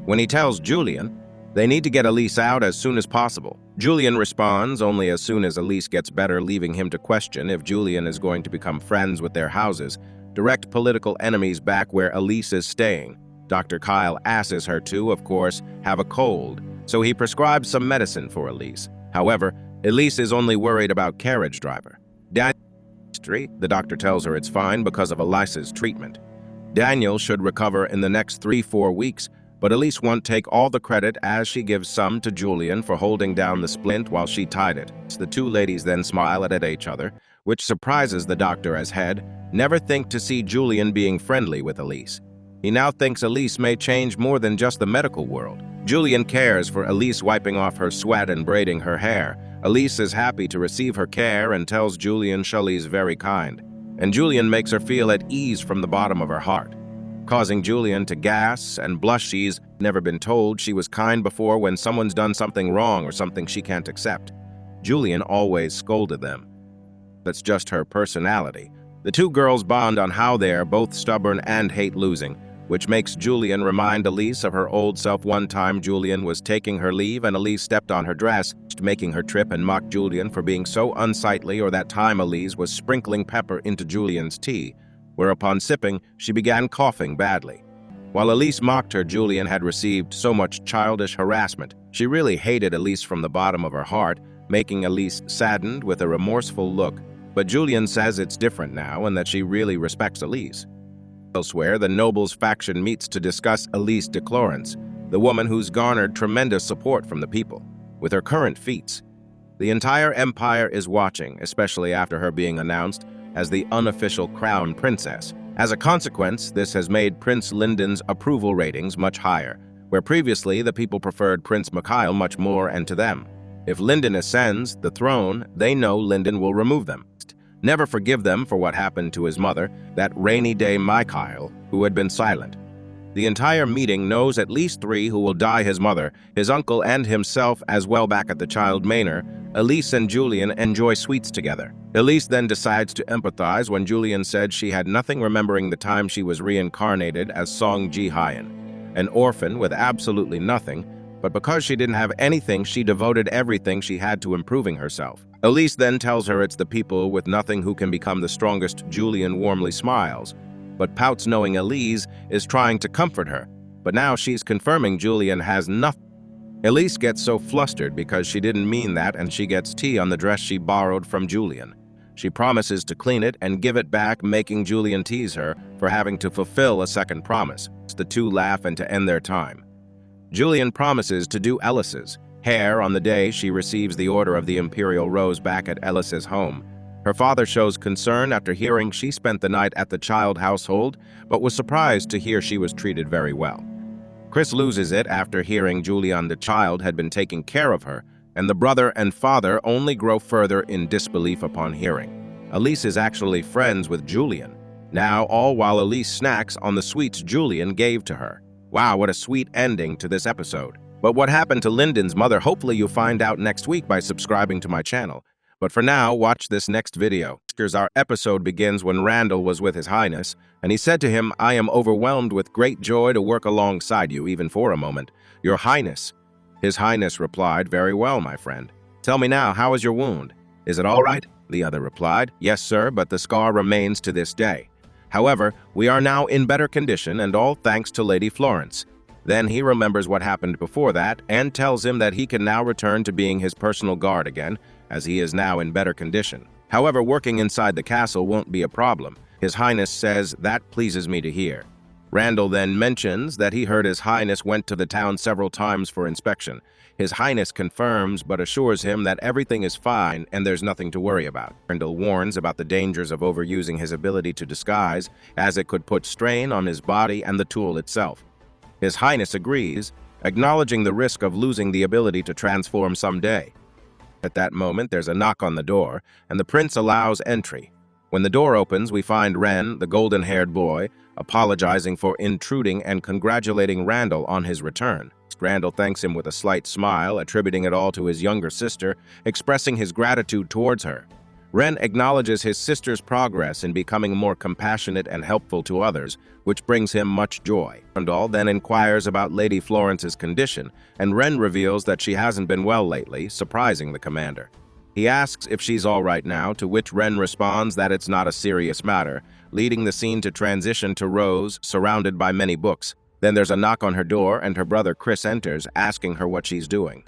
When he tells Julian they need to get Elise out as soon as possible, Julian responds only as soon as Elise gets better, leaving him to question if Julian is going to become friends with their houses, direct political enemies back where Elise is staying. Dr. Kyle asks her to, of course, have a cold, so he prescribes some medicine for Elise. However, Elise is only worried about carriage driver. The doctor tells her it's fine because of Elise's treatment. Daniel should recover in the next 3-4 weeks, but Elise won't take all the credit as she gives some to Julian for holding down the splint while she tied it. The two ladies then smile at each other, which surprises the doctor as Head never think to see Julian being friendly with Elise. He now thinks Elise may change more than just the medical world. Julian cares for Elise, wiping off her sweat and braiding her hair. Elise is happy to receive her care and tells Julian she's very kind. And Julian makes her feel at ease from the bottom of her heart, causing Julian to gasp and blush. She's never been told she was kind before when someone's done something wrong or something she can't accept. Julian always scolded them. That's just her personality. The two girls bond on how they're both stubborn and hate losing, which makes Julian remind Elise of her old self. One time Julian was taking her leave and Elise stepped on her dress, making her trip and mocked Julian for being so unsightly, or that time Elise was sprinkling pepper into Julian's tea, whereupon sipping, she began coughing badly. While Elise mocked her, Julian had received so much childish harassment. She really hated Elise from the bottom of her heart, making Elise saddened with a remorseful look, but Julian says it's different now and that she really respects Elise. Elsewhere, the nobles faction meets to discuss Elise de Clorance, the woman who's garnered tremendous support from the people, with her current feats. The entire empire is watching, especially after her being announced as the unofficial crown princess. As a consequence, this has made Prince Linden's approval ratings much higher, where previously the people preferred Prince Mikhail much more, and to them, if Linden ascends the throne, they know Linden will remove them. Never forgive them for what happened to his mother, that rainy day Mikhail, who had been silent. The entire meeting knows at least 3 who will die: his mother, his uncle, and himself as well. Back at the child manor, Elise and Julian enjoy sweets together. Elise then decides to empathize when Julian said she had nothing, remembering the time she was reincarnated as Song Ji-hyun, an orphan with absolutely nothing, but because she didn't have anything, she devoted everything she had to improving herself. Elise then tells her it's the people with nothing who can become the strongest. Julian warmly smiles, but pouts, knowing Elise is trying to comfort her, but now she's confirming Julian has nothing. Elise gets so flustered because she didn't mean that, and she gets tea on the dress she borrowed from Julian. She promises to clean it and give it back, making Julian tease her for having to fulfill a second promise. The two laugh, and to end their time, Julian promises to do Elise's hair on the day she receives the Order of the Imperial Rose back at Elise's home. Her father shows concern after hearing she spent the night at the child household, but was surprised to hear she was treated very well. Chris loses it after hearing Julian the child had been taking care of her, and the brother and father only grow further in disbelief upon hearing Elise is actually friends with Julian. Now, all while Elise snacks on the sweets Julian gave to her. Wow, what a sweet ending to this episode. But what happened to Linden's mother? Hopefully you'll find out next week by subscribing to my channel. But for now, watch this next video. Our episode begins when Randall was with His Highness, and he said to him, "I am overwhelmed with great joy to work alongside you, even for a moment. Your Highness." His Highness replied, "Very well, my friend. Tell me now, how is your wound? Is it all right?" The other replied, "Yes, sir, but the scar remains to this day. However, we are now in better condition, and all thanks to Lady Florence." Then he remembers what happened before that and tells him that he can now return to being his personal guard again, as he is now in better condition. However, working inside the castle won't be a problem. His Highness says, "That pleases me to hear." Randall then mentions that he heard His Highness went to the town several times for inspection. His Highness confirms but assures him that everything is fine and there's nothing to worry about. Randall warns about the dangers of overusing his ability to disguise, as it could put strain on his body and the tool itself. His Highness agrees, acknowledging the risk of losing the ability to transform someday. At that moment, there's a knock on the door, and the prince allows entry. When the door opens, we find Ren, the golden-haired boy, apologizing for intruding and congratulating Randall on his return. Randall thanks him with a slight smile, attributing it all to his younger sister, expressing his gratitude towards her. Ren acknowledges his sister's progress in becoming more compassionate and helpful to others, which brings him much joy. Randall then inquires about Lady Florence's condition, and Ren reveals that she hasn't been well lately, surprising the commander. He asks if she's all right now, to which Ren responds that it's not a serious matter, leading the scene to transition to Rose, surrounded by many books. Then there's a knock on her door, and her brother Chris enters, asking her what she's doing.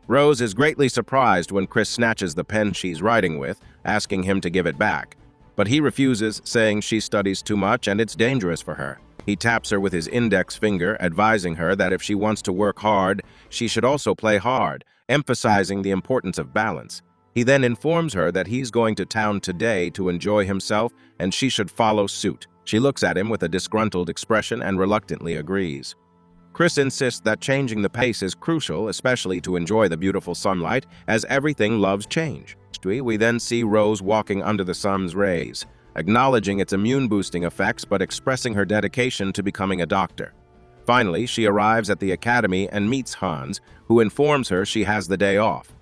Rose is greatly surprised when Chris snatches the pen she's writing with, asking him to give it back. But he refuses, saying she studies too much and it's dangerous for her. He taps her with his index finger, advising her that if she wants to work hard, she should also play hard, emphasizing the importance of balance. He then informs her that he's going to town today to enjoy himself and she should follow suit. She looks at him with a disgruntled expression and reluctantly agrees. Chris insists that changing the pace is crucial, especially to enjoy the beautiful sunlight, as everything loves change. We then see Rose walking under the sun's rays, acknowledging its immune-boosting effects but expressing her dedication to becoming a doctor. Finally, she arrives at the academy and meets Hans, who informs her she has the day off.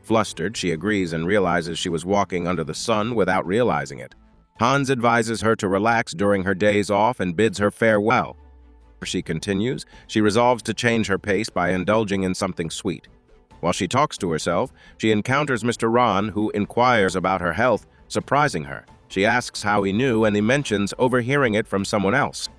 Flustered, she agrees and realizes she was walking under the sun without realizing it. Hans advises her to relax during her days off and bids her farewell. She continues, she resolves to change her pace by indulging in something sweet. While she talks to herself, she encounters Mr. Ron, who inquires about her health, surprising her. She asks how he knew, and he mentions overhearing it from someone else.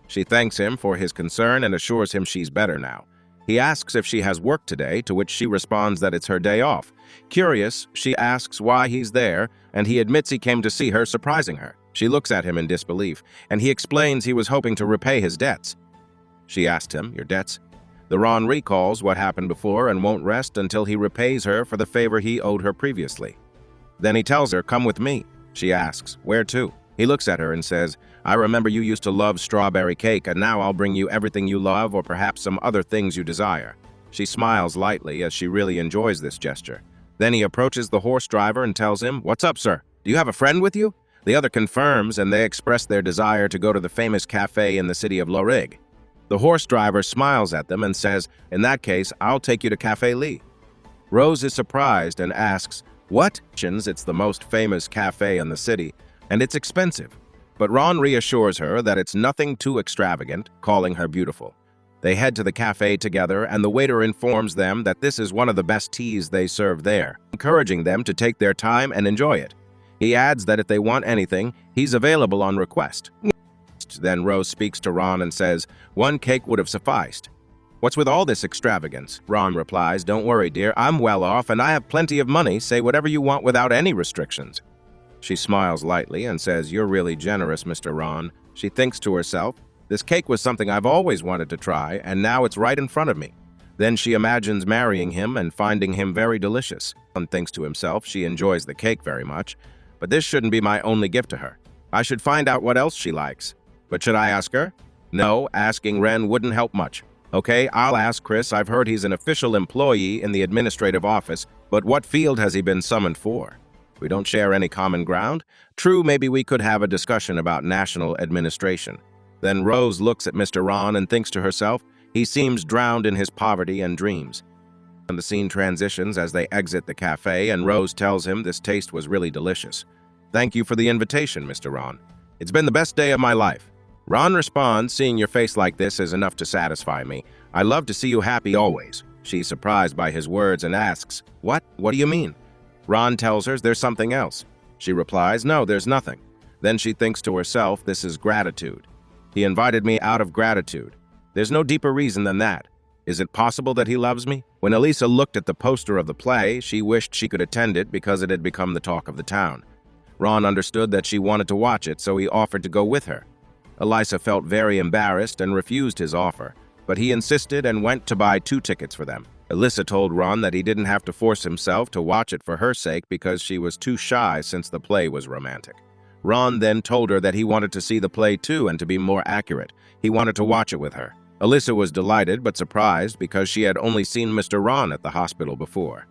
She thanks him for his concern and assures him she's better now. He asks if she has work today, to which she responds that it's her day off. Curious, she asks why he's there, and he admits he came to see her, surprising her. She looks at him in disbelief, and he explains he was hoping to repay his debts. She asked him, "Your debts?" The Ron recalls what happened before and won't rest until he repays her for the favor he owed her previously. Then he tells her, "Come with me." She asks, "Where to?" He looks at her and says, "I remember you used to love strawberry cake, and now I'll bring you everything you love or perhaps some other things you desire." She smiles lightly as she really enjoys this gesture. Then he approaches the horse driver and tells him, "What's up, sir? Do you have a friend with you?" The other confirms, and they express their desire to go to the famous cafe in the city of Lorig. The horse driver smiles at them and says, "In that case, I'll take you to Café Lee." Rose is surprised and asks, "What?" It's the most famous cafe in the city, and it's expensive. But Ron reassures her that it's nothing too extravagant, calling her beautiful. They head to the cafe together, and the waiter informs them that this is one of the best teas they serve there, encouraging them to take their time and enjoy it. He adds that if they want anything, he's available on request. Then Rose speaks to Ron and says, "One cake would have sufficed." "What's with all this extravagance?" Ron replies, "Don't worry, dear, I'm well off and I have plenty of money. Say whatever you want without any restrictions." She smiles lightly and says, "You're really generous, Mr. Ron." She thinks to herself, "This cake was something I've always wanted to try, and now it's right in front of me." Then she imagines marrying him and finding him very delicious. Ron thinks to himself she enjoys the cake very much, but this shouldn't be my only gift to her. I should find out what else she likes. But should I ask her? No, asking Ren wouldn't help much. Okay, I'll ask Chris. I've heard he's an official employee in the administrative office, but what field has he been summoned for? We don't share any common ground? True, maybe we could have a discussion about national administration. Then Rose looks at Mr. Ron and thinks to herself, he seems drowned in his poverty and dreams. And the scene transitions as they exit the cafe, and Rose tells him this taste was really delicious. "Thank you for the invitation, Mr. Ron. It's been the best day of my life." Ron responds, "Seeing your face like this is enough to satisfy me. I love to see you happy always." She's surprised by his words and asks, What do you mean?" Ron tells her there's something else. She replies, "No, there's nothing." Then she thinks to herself, this is gratitude. He invited me out of gratitude. There's no deeper reason than that. Is it possible that he loves me? When Elisa looked at the poster of the play, she wished she could attend it because it had become the talk of the town. Ron understood that she wanted to watch it, so he offered to go with her. Elise felt very embarrassed and refused his offer, but he insisted and went to buy 2 tickets for them. Elise told Ron that he didn't have to force himself to watch it for her sake because she was too shy since the play was romantic. Ron then told her that he wanted to see the play too, and to be more accurate, he wanted to watch it with her. Elise was delighted but surprised because she had only seen Mr. Ron at the hospital before.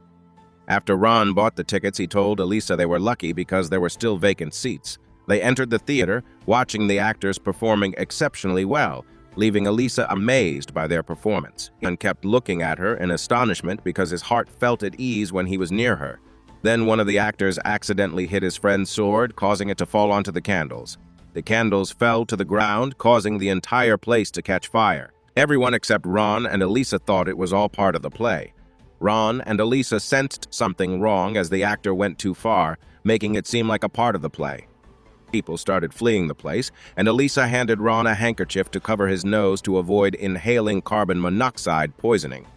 After Ron bought the tickets, he told Elise they were lucky because there were still vacant seats. They entered the theater, watching the actors performing exceptionally well, leaving Elise amazed by their performance, and kept looking at her in astonishment because his heart felt at ease when he was near her. Then one of the actors accidentally hit his friend's sword, causing it to fall onto the candles. The candles fell to the ground, causing the entire place to catch fire. Everyone except Ron and Elise thought it was all part of the play. Ron and Elise sensed something wrong as the actor went too far, making it seem like a part of the play. People started fleeing the place, and Elise handed Ron a handkerchief to cover his nose to avoid inhaling carbon monoxide poisoning.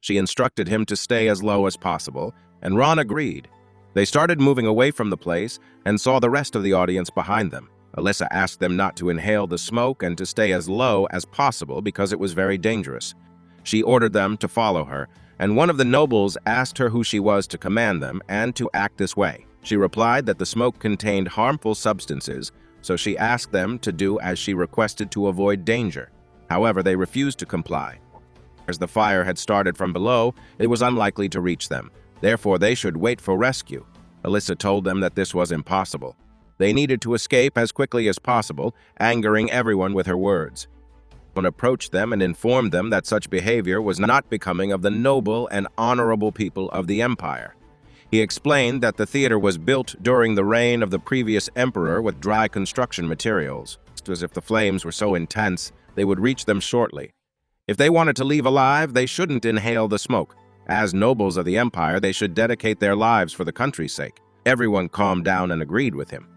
She instructed him to stay as low as possible, and Ron agreed. They started moving away from the place and saw the rest of the audience behind them. Elise asked them not to inhale the smoke and to stay as low as possible because it was very dangerous. She ordered them to follow her, and one of the nobles asked her who she was to command them and to act this way. She replied that the smoke contained harmful substances, so she asked them to do as she requested to avoid danger. However, they refused to comply. As the fire had started from below, it was unlikely to reach them. Therefore, they should wait for rescue. Elise told them that this was impossible. They needed to escape as quickly as possible, angering everyone with her words. One approached them and informed them that such behavior was not becoming of the noble and honorable people of the empire. He explained that the theater was built during the reign of the previous emperor with dry construction materials, as if the flames were so intense they would reach them shortly. If they wanted to leave alive, they shouldn't inhale the smoke. As nobles of the empire, they should dedicate their lives for the country's sake. Everyone calmed down and agreed with him.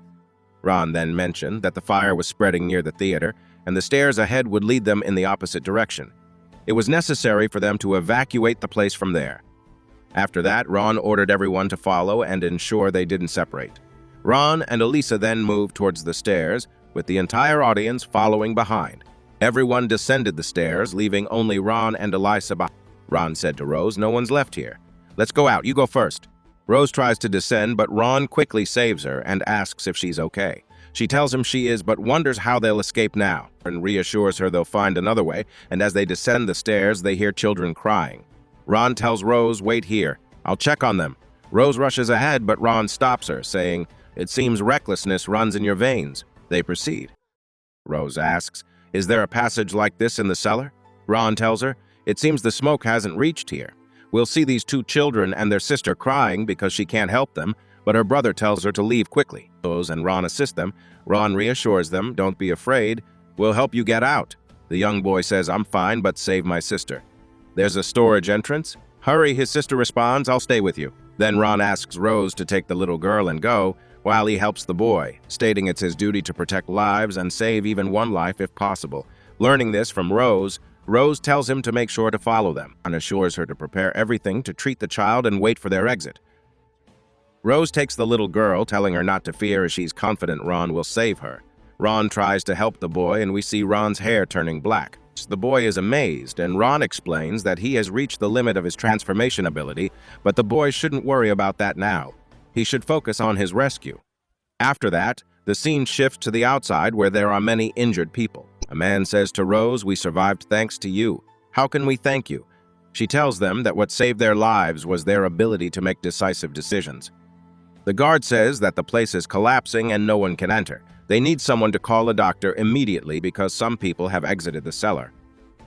Ron then mentioned that the fire was spreading near the theater, and the stairs ahead would lead them in the opposite direction. It was necessary for them to evacuate the place from there. After that, Ron ordered everyone to follow and ensure they didn't separate. Ron and Elise then moved towards the stairs, with the entire audience following behind. Everyone descended the stairs, leaving only Ron and Elise behind. Ron said to Rose, "No one's left here. Let's go out, you go first." Rose tries to descend, but Ron quickly saves her and asks if she's okay. She tells him she is, but wonders how they'll escape now, and reassures her they'll find another way, and as they descend the stairs, they hear children crying. Ron tells Rose, "Wait here, I'll check on them." Rose rushes ahead, but Ron stops her, saying, "It seems recklessness runs in your veins." They proceed. Rose asks, "Is there a passage like this in the cellar?" Ron tells her, "It seems the smoke hasn't reached here. We'll see these 2 children and their sister crying because she can't help them, but her brother tells her to leave quickly." Rose and Ron assist them. Ron reassures them, "Don't be afraid. We'll help you get out." The young boy says, "I'm fine, but save my sister." "There's a storage entrance." "Hurry," his sister responds, "I'll stay with you." Then Ron asks Rose to take the little girl and go, while he helps the boy, stating it's his duty to protect lives and save even one life if possible. Learning this from Rose, Rose tells him to make sure to follow them and assures her to prepare everything to treat the child and wait for their exit. Rose takes the little girl, telling her not to fear as she's confident Ron will save her. Ron tries to help the boy, and we see Ron's hair turning black. The boy is amazed, and Ron explains that he has reached the limit of his transformation ability, but the boy shouldn't worry about that now. He should focus on his rescue. After that, the scene shifts to the outside where there are many injured people. A man says to Rose, "We survived thanks to you. How can we thank you?" She tells them that what saved their lives was their ability to make decisive decisions. The guard says that the place is collapsing and no one can enter. They need someone to call a doctor immediately because some people have exited the cellar.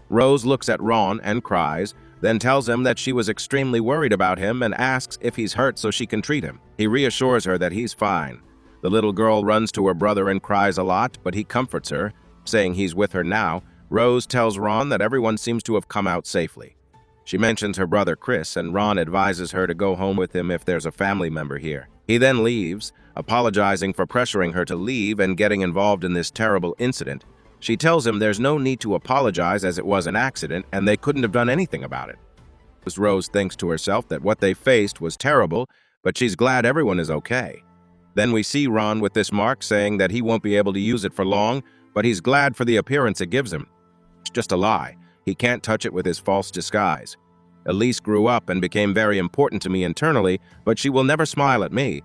Rose looks at Ron and cries, then tells him that she was extremely worried about him and asks if he's hurt so she can treat him. He reassures her that he's fine. The little girl runs to her brother and cries a lot, but he comforts her, saying he's with her now. Rose tells Ron that everyone seems to have come out safely. She mentions her brother Chris, and Ron advises her to go home with him if there's a family member here. He then leaves, apologizing for pressuring her to leave and getting involved in this terrible incident. She tells him there's no need to apologize as it was an accident and they couldn't have done anything about it. Rose thinks to herself that what they faced was terrible, but she's glad everyone is okay. Then we see Ron with this mark saying that he won't be able to use it for long, but he's glad for the appearance it gives him. It's just a lie. He can't touch it with his false disguise. Elise grew up and became very important to me internally, but she will never smile at me.